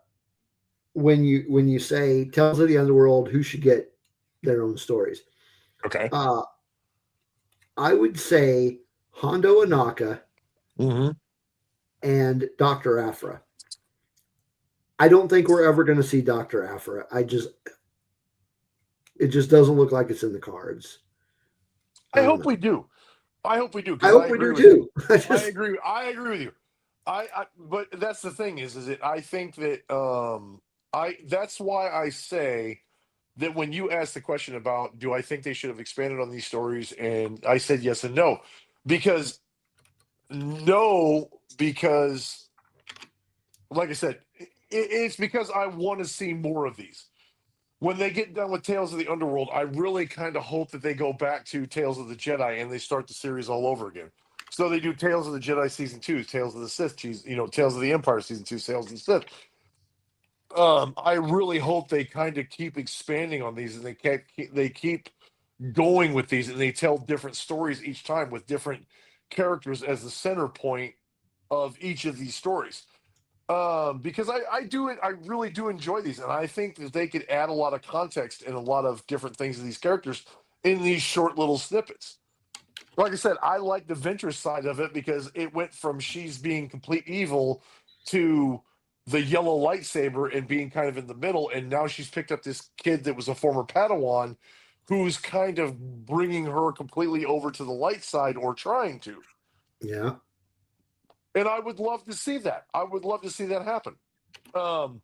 when you say Tales of the Underworld, who should get their own stories. Okay. Uh, I would say Hondo Anaka Mm-hmm. and Dr. Afra. I don't think we're ever going to see Dr. Afra. It just doesn't look like it's in the cards. I I don't hope know. we do. I hope we do I because I hope we agree do with you. too. I agree. I agree with you. But that's the thing is that I think that that's why I say that when you asked the question about do I think they should have expanded on these stories, and I said yes and no, because no, because like I said, it's because I want to see more of these. When they get done with Tales of the Underworld, I really kind of hope that they go back to Tales of the Jedi and they start the series all over again. So they do Tales of the Jedi season 2, Tales of the Sith, Tales of the Empire season 2, Tales of the Sith. I really hope they kind of keep expanding on these and they keep going with these and they tell different stories each time with different characters as the center point of each of these stories. Because I really do enjoy these, and I think that they could add a lot of context and a lot of different things to these characters in these short little snippets. Like I said, I like the Ventress side of it because it went from she's being complete evil to the yellow lightsaber and being kind of in the middle, and now she's picked up this kid that was a former Padawan who's kind of bringing her completely over to the light side or trying to. Yeah. And I would love to see that. I would love to see that happen. Um,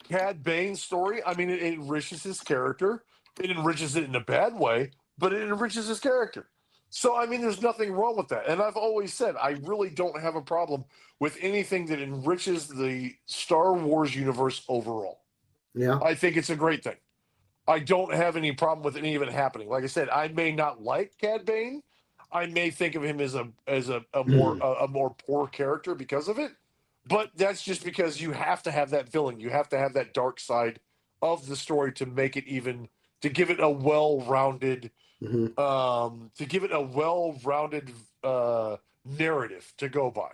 Cad Bane's story, I mean, it enriches his character. It enriches it in a bad way, but it enriches his character. So, I mean, there's nothing wrong with that. And I've always said, I really don't have a problem with anything that enriches the Star Wars universe overall. Yeah. I think it's a great thing. I don't have any problem with any of it happening. Like I said, I may not like Cad Bane. I may think of him as a more poor character because of it. But that's just because you have to have that villain. You have to have that dark side of the story to make it even to give it a well-rounded Mm-hmm. to give it a well-rounded narrative to go by.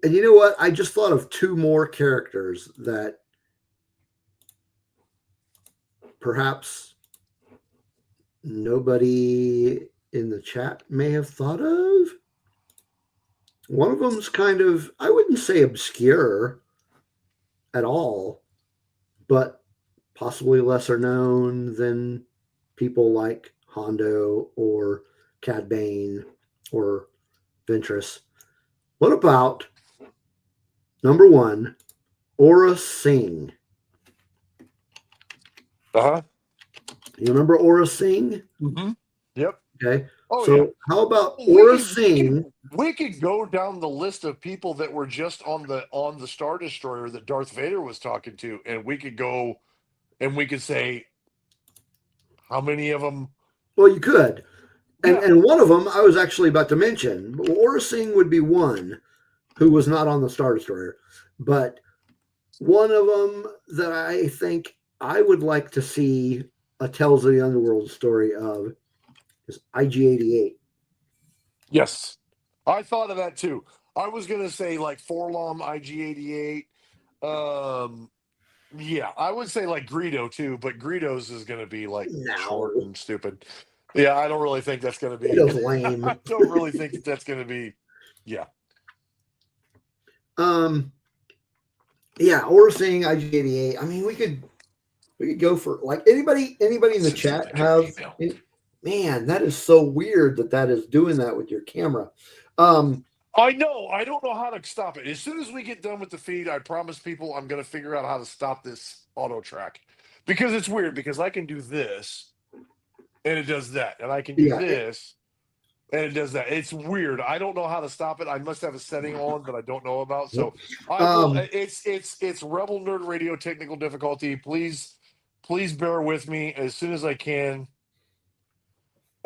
And you know what? I just thought of two more characters that perhaps nobody in the chat may have thought of. One of them's kind of, I wouldn't say obscure at all, but possibly lesser known than people like Hondo or Cad Bane or Ventress. What about number one, Aura Singh? Uh-huh. You remember Aura Singh? Mm-hmm. Yep. Okay. Oh yeah. So how about We Aura could, we Singh? could we could go down the list of people that were just on the Star Destroyer that Darth Vader was talking to, and we could go and we could say how many of them. Well, you could. And Yeah, and one of them I was actually about to mention. Aura Singh would be one who was not on the Star Destroyer, but one of them that I think I would like to see a Tales of the Underworld story of is IG-88. yes, I thought of that too. I was gonna say like Forlom, IG-88. Um, yeah, I would say like Greedo too, but Greedo's is gonna be like short No, and stupid. Yeah, I don't really think that's gonna it be. was lame. I don't really think that that's gonna be. Yeah. Um, yeah, Aura Singh, IG-88. I mean, we could go for like anybody in the Send chat something to an have email. man, that is so weird that is doing that with your camera. Um, I know. I don't know how to stop it. As soon as we get done with the feed, I promise people I'm going to figure out how to stop this auto track because it's weird. Because I can do this and it does that, and I can do Yeah. this and it does that. It's weird. I don't know how to stop it. I must have a setting on that I don't know about. So I will. It's Rebel Nerd Radio technical difficulty. Please bear with me as soon as I can.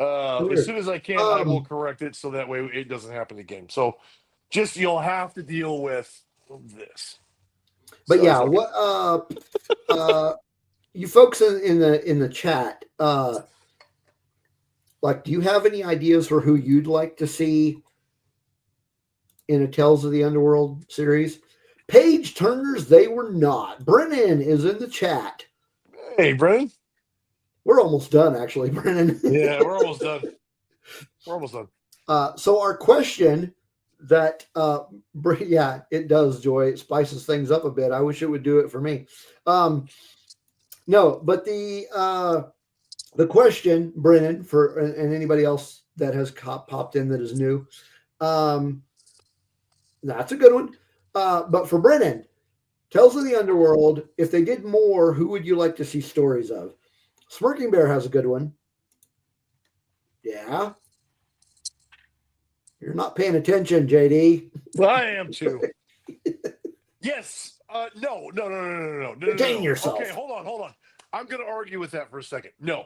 As soon as I can, I will correct it so that way it doesn't happen again. So, just you'll have to deal with this. But So yeah, it's okay. what you folks in the chat, like, do you have any ideas for who you'd like to see in a Tales of the Underworld series? Page Turners, they were not. Brennan is in the chat. Hey, Brennan. We're almost done, actually, Brennan. Yeah, we're almost done. We're almost done. So our question that, yeah, it does, Joy. It spices things up a bit. I wish it would do it for me. No, but the question, Brennan, for and anybody else that has popped in that is new, that's a good one. But for Brennan, Tales of the Underworld, if they did more, who would you like to see stories of? Smirking Bear has a good one. Yeah. You're not paying attention, JD. I am too. Yes. No. Contain yourself. Okay, hold on. I'm going to argue with that for a second. No,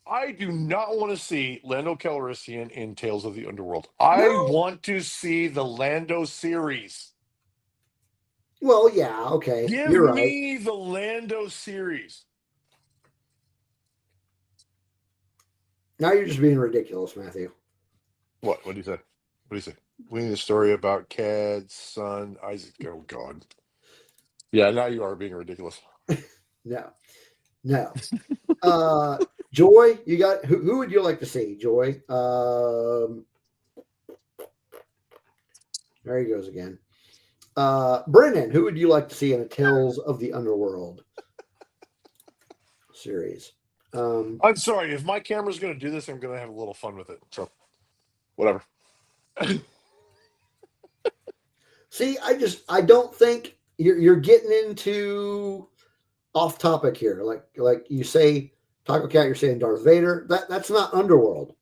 I do not want to see Lando Calrissian in Tales of the Underworld. I want to see the Lando series. Well, yeah, okay. Give You're me right. the Lando series. Now you're just being ridiculous, Matthew. What? What do you say? What do you say? We need a story about Cad's son, Isaac. Oh, God. Yeah, now you are being ridiculous. No. Joy, you got who would you like to see, Joy? There he goes again. Brennan, who would you like to see in a Tales of the Underworld series? I'm sorry. If my camera's going to do this, I'm going to have a little fun with it. So, whatever. See, I don't think you're getting into off topic here. Like you say, Taco Cat, you're saying Darth Vader. That's not Underworld.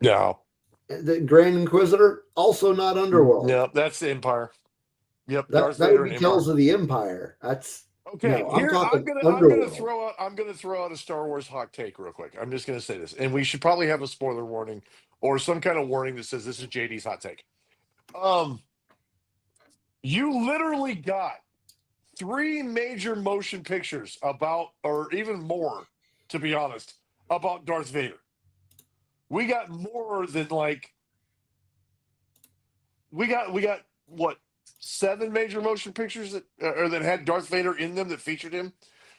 No. The Grand Inquisitor, also not Underworld. No, that's the Empire. Yep, That would be Tales of the Empire. That's okay. no, Here I'm gonna throw out a Star Wars hot take real quick. I'm just gonna say this, and we should probably have a spoiler warning or some kind of warning that says this is JD's hot take. You literally got 3 major motion pictures about, or even more, to be honest, about Darth Vader. We got more than like we got what 7 major motion pictures that had Darth Vader in them that featured him.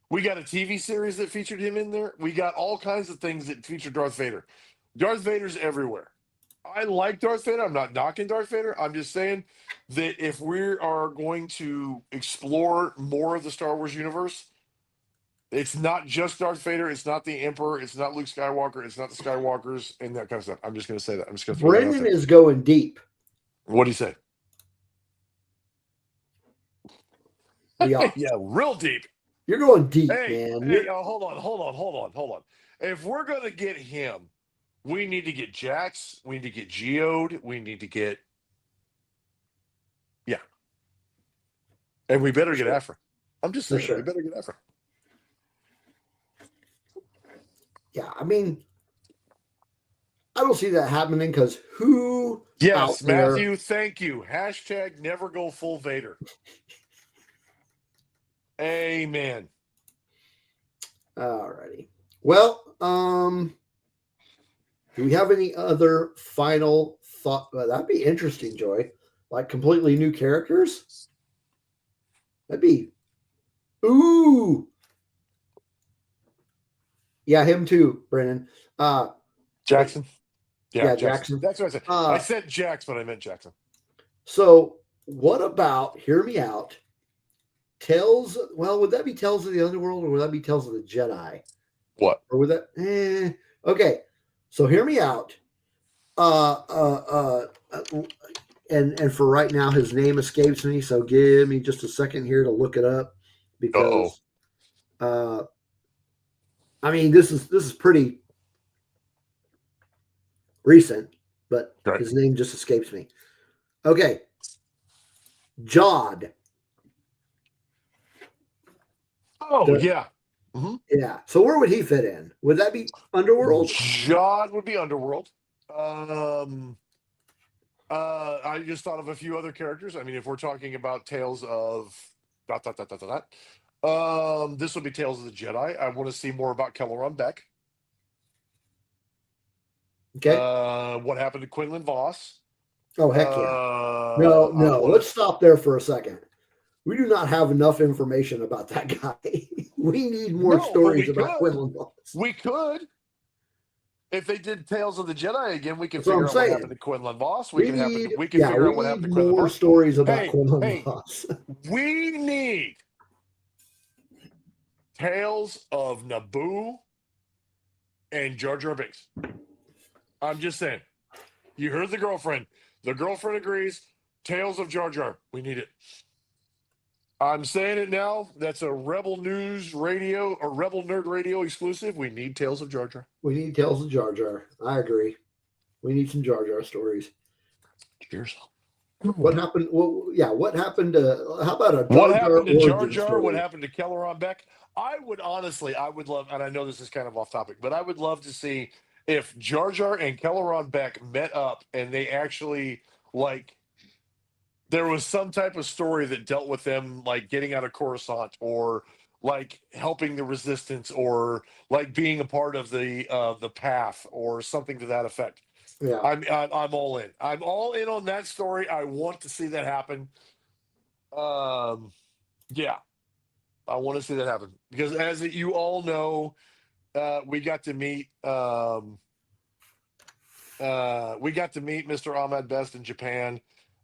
We got a TV series that featured him in there. We got all kinds of things that feature Darth Vader. Darth Vader's everywhere. I like Darth Vader. I'm not knocking Darth Vader. I'm just saying that if we are going to explore more of the Star Wars universe, it's not just Darth Vader. It's not the Emperor. It's not Luke Skywalker. It's not the Skywalkers and that kind of stuff. I'm just going to say that. I'm just going to throw that out Brennan there. is going deep. What do you say? Yeah, real deep. You're going deep, man. man. Hold on. If we're going to get him, we need to get Jax. We need to get Geode. We need to get, yeah. And we better get Afra. I'm just saying, we better get Afra. Yeah, I mean, I don't see that happening because who? Yes, Matthew, thank you. # never go full Vader. Amen. Alrighty. Well, do we have any other final thought? Well, that'd be interesting, Joy. Like completely new characters? That'd be ooh. Yeah, him too, Brennan. Jackson. Yeah, Jackson. That's what I said. I said Jax, but I meant Jackson. So what about, hear me out, Tales, well, would that be Tales of the Underworld or would that be Tales of the Jedi? What? Or would that, okay. So hear me out. and for right now, his name escapes me. So give me just a second here to look it up Uh-oh. because, I mean, this is pretty recent, but Okay. his name just escapes me. Okay, Jod. Oh, The yeah. Hmm. Yeah. So where would he fit in? Would that be Underworld? Jod would be Underworld. Um, I just thought of a few other characters. I mean, if we're talking about Tales of dot dot dot dot dot, this would be Tales of the Jedi. I want to see more about Kelleron Beck. Okay. What happened to Quinlan Voss? Oh heck yeah. No, I no. want Let's to. stop there for a second. We do not have enough information about that guy. We need more No, but stories we about could. Quinlan Voss. We could. If they did Tales of the Jedi again, we can That's what I'm figure out what happened saying. to Quinlan Voss. We need, We can yeah, figure we out what happened need to Quinlan more Voss. stories about Hey, Quinlan hey, Voss. we need Tales of Naboo and Jar Jar Binks. I'm just saying. You heard the girlfriend. The girlfriend agrees. Tales of Jar Jar. We need it. I'm saying it now. That's a Rebel News Radio or Rebel Nerd Radio exclusive. We need Tales of Jar Jar. We need Tales of Jar Jar. I agree. We need some Jar Jar stories. Cheers. What happened? Well, yeah, what happened to? How about a What Jar Jar happened to Jar origin Jar? What story? happened to Kelleron Beck? I would honestly, I would love, and I know this is kind of off topic, but I would love to see if Jar Jar and Kelleron Beck met up and they actually like there was some type of story that dealt with them like getting out of Coruscant or like helping the resistance or like being a part of the path or something to that effect. Yeah, I'm all in. I'm all in on that story. I want to see that happen. Um, yeah, I want to see that happen because, as you all know, we got to meet Mr. Ahmed Best in Japan,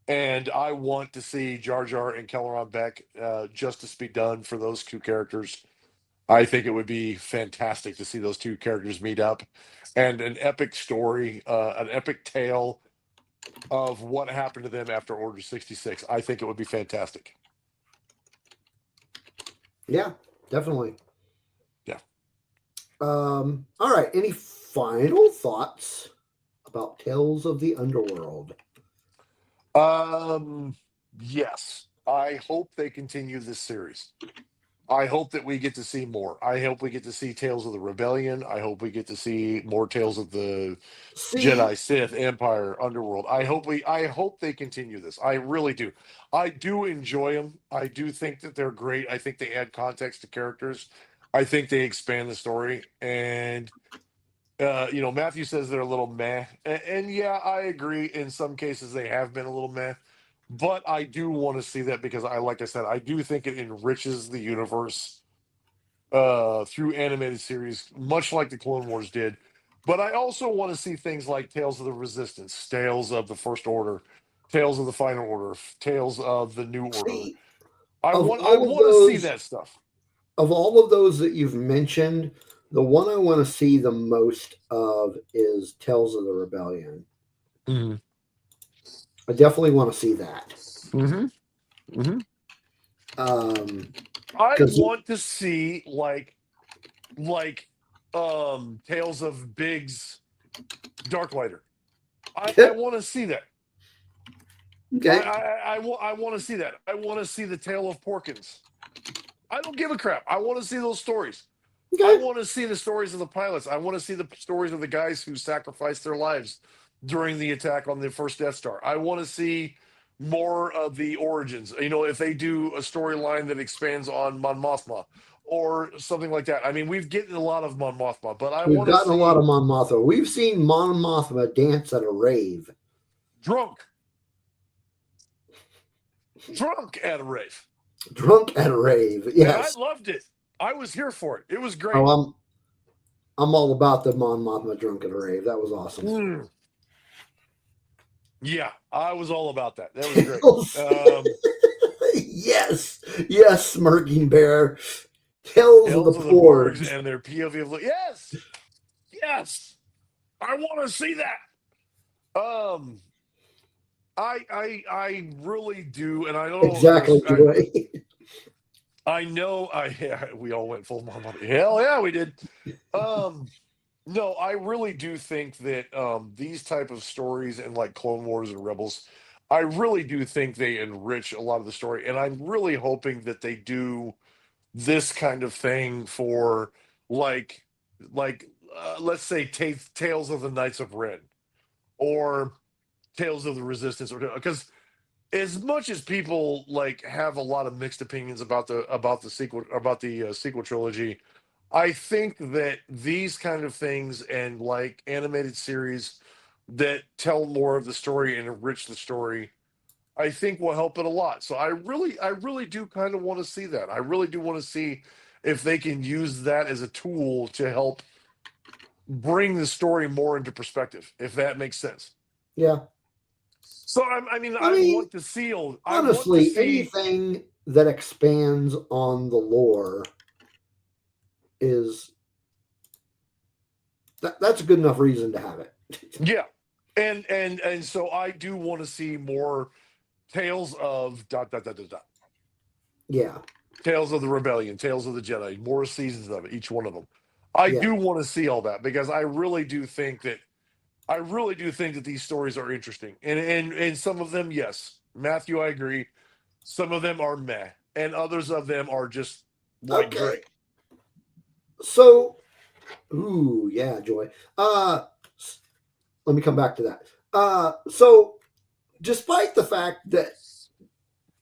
and I want to see Jar Jar and Kelleron Beck. Justice be done for those two characters. I think it would be fantastic to see those two characters meet up, and an epic story, an epic tale of what happened to them after Order 66. I think it would be fantastic. yeah, definitely. Yeah. All right. Any final thoughts about Tales of the Underworld? Yes. I hope they continue this series. I hope that we get to see more. I hope we get to see Tales of the Rebellion. I hope we get to see more Tales of the See, Jedi, Sith, Empire, Underworld. I hope they continue this. I really do. I do enjoy them. I do think that they're great. I think they add context to characters. I think they expand the story. And Matthew says they're a little meh. And yeah, I agree. In some cases they have been a little meh. But I do want to see that because like I said, I do think it enriches the universe through animated series, much like the Clone Wars did. But I also want to see things like Tales of the Resistance, Tales of the First Order, Tales of the Final Order, Tales of the New Order. see, I of want I all of want to see those, that stuff. of all of those that you've mentioned, the one I want to see the most of is Tales of the Rebellion. Mm-hmm. I definitely want to see that. Mm-hmm. Mm-hmm. I Because want to see like Tales of Biggs Darklighter. I want to see that. okay, I want to see that. I want to see the tale of Porkins. I don't give a crap. I want to see those stories. I okay, want to see the stories of the pilots. I want to see the stories of the guys who sacrificed their lives during the attack on the first Death Star. I want to see more of the origins. If they do a storyline that expands on Mon Mothma or something like that. I mean, we've gotten a lot of Mon Mothma, but I we've want to gotten a lot see of Mon Mothma. We've seen Mon Mothma dance at a rave. drunk at a rave. Drunk at a rave. And I Yes. loved it. I was here for it. It was great. Oh, I'm all about the Mon Mothma drunk at a rave. That was awesome. Mm. Yeah, I was all about that. That was great. Yes, yes, smirking bear. Tales of the Tales of the Porgs Porgs. and their POV of yes, I want to see that. I really do, and I don't know. Exactly, Joy. I know. Yeah, we all went full Mom. Hell yeah, we did. Um, no, I really do think that these type of stories and like Clone Wars and Rebels, I really do think they enrich a lot of the story, and I'm really hoping that they do this kind of thing for like let's say Tales of the Knights of Ren or Tales of the Resistance, or because as much as people like have a lot of mixed opinions about the sequel about the sequel trilogy, I think that these kind of things and like animated series that tell more of the story and enrich the story, I think will help it a lot. So I really do kind of want to see that. I really do want to see if they can use that as a tool to help bring the story more into perspective, if that makes sense. Yeah. So I mean, I mean, I want to honestly, see. anything that expands on the lore is that's a good enough reason to have it. Yeah, and so I do want to see more tales of dot dot dot dot dot. Yeah. Tales of the Rebellion, Tales of the Jedi, more seasons of it, each one of them. I Yeah. do want to see all that because I really do think that these stories are interesting. And some of them, yes. Matthew, I agree. Some of them are meh. And others of them are just like Okay. great. So, ooh, yeah, Joy. Uh, Let me come back to that. So despite the fact that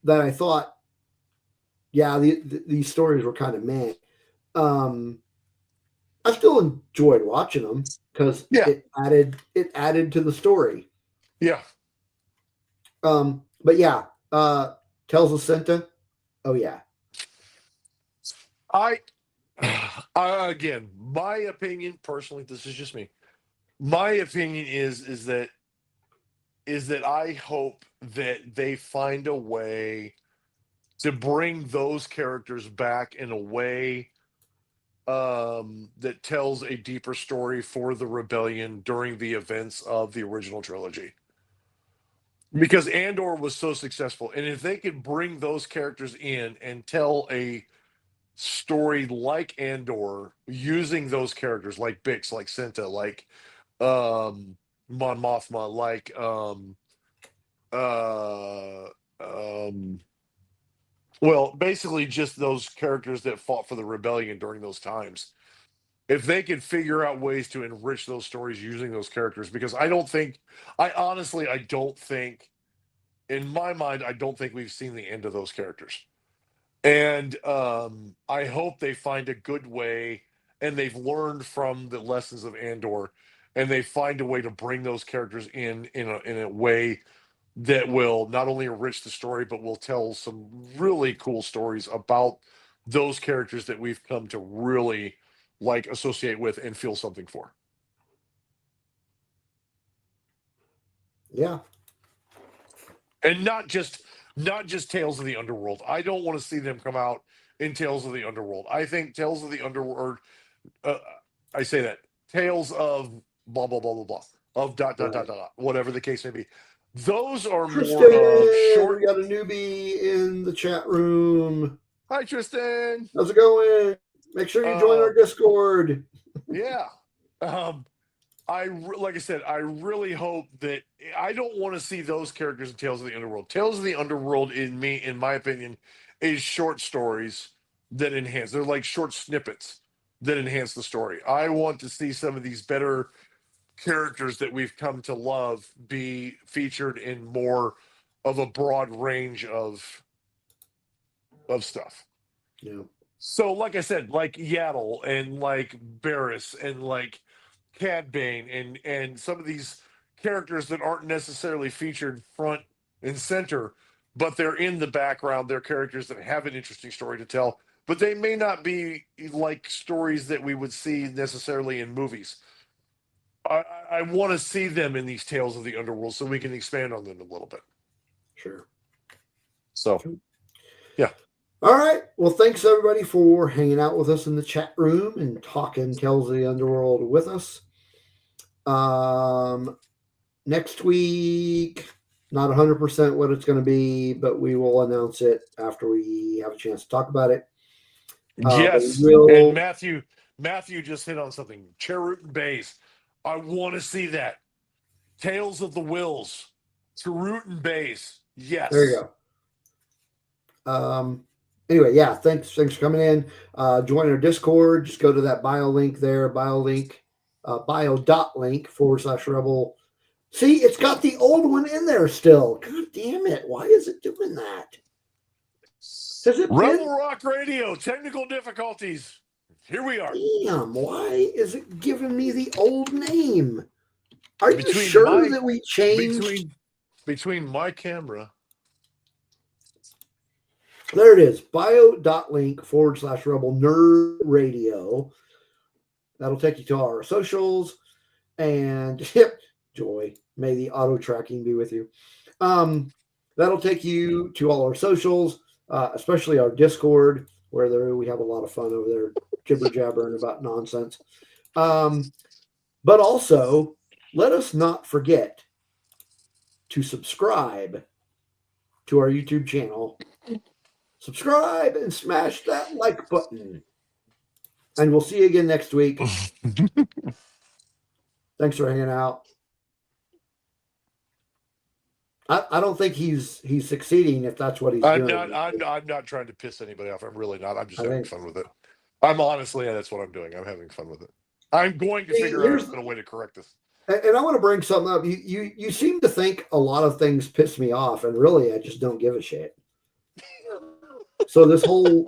I thought, yeah, these stories were kind of meh, um, I still enjoyed watching them because Yeah. it added to the story. Yeah. But yeah, Tells of Senta. Oh yeah, I again, my opinion personally, this is just me. My opinion is that I hope that they find a way to bring those characters back in a way that tells a deeper story for the rebellion during the events of the original trilogy. Because Andor was so successful, and if they could bring those characters in and tell a story like Andor using those characters, like Bix, like Cinta, like um, Mon Mothma, like uh, um, well, basically just those characters that fought for the rebellion during those times. If they could figure out ways to enrich those stories using those characters, because I honestly, I don't think, in my mind, I don't think we've seen the end of those characters. And I hope they find a good way and they've learned from the lessons of Andor and they find a way to bring those characters in a way that will not only enrich the story but will tell some really cool stories about those characters that we've come to really like associate with and feel something for. yeah. And not just Tales of the Underworld. I don't want to see them come out in Tales of the Underworld. I think Tales of the Underworld, uh, I say that Tales of blah blah blah blah blah of dot dot dot Right. dot whatever the case may be. Those are more of Tristan, we short. got a newbie in the chat room. Hi Tristan. How's it going? Make sure you join Uh, our Discord. yeah. Um, like I said, I really hope that I don't want to see those characters in Tales of the Underworld. Tales of the Underworld, in my opinion, is short stories that enhance. They're like short snippets that enhance the story. I want to see some of these better characters that we've come to love be featured in more of a broad range of stuff. Yeah. So, like I said, like Yaddle and like Barris and like Cad Bane and some of these characters that aren't necessarily featured front and center, but they're in the background. They're characters that have an interesting story to tell, but they may not be like stories that we would see necessarily in movies. I want to see them in these tales of the underworld so we can expand on them a little bit. Sure. So, yeah. All right. Well, thanks everybody for hanging out with us in the chat room and talking Tales of the Underworld with us. Um, Next week, Not 100% what it's going to be, but we will announce it after we have a chance to talk about it. But Yes, and we'll, Matthew just hit on something. Cherut Bays. I want to see that. Tales of the Wills. Cherut Bays. Yes. there you go. Anyway, yeah, thanks for coming in. Join our Discord. Just go to that bio link there, bio.link /rebel. See, it's got the old one in there still. God damn it. Why is it doing that? Has it Rebel been? Rock Radio. Technical difficulties. Here we are. Damn, why is it giving me the old name? Are you sure that we changed? Between my camera. There it is. Bio.link /rebel nerd radio. That'll take you to our socials. And yep, joy. May the auto tracking be with you. That'll take you to all our socials, especially our Discord, where we have a lot of fun over there, jibber jabbering about nonsense. But also, let us not forget to subscribe to our YouTube channel. Subscribe and smash that like button. And we'll see you again next week. Thanks for hanging out. I don't think he's succeeding if that's what he's doing. I'm not trying to piss anybody off. I'm really not. I'm just having fun with it. I'm honestly, that's what I'm doing. I'm having fun with it. I'm going to figure out a way to correct this. And I want to bring something up. You seem to think a lot of things piss me off, and really I just don't give a shit. So this whole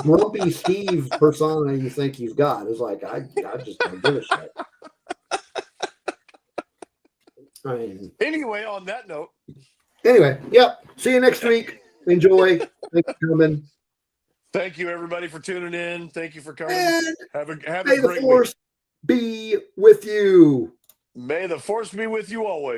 grumpy Steve persona you think you've got is like I just don't give a shit. I mean, anyway, on that note. Anyway, yep. See you next week. Enjoy. Thanks for coming. Thank you, everybody, for tuning in. Thank you for coming. And have a may great the force week. be with you. May the force be with you always.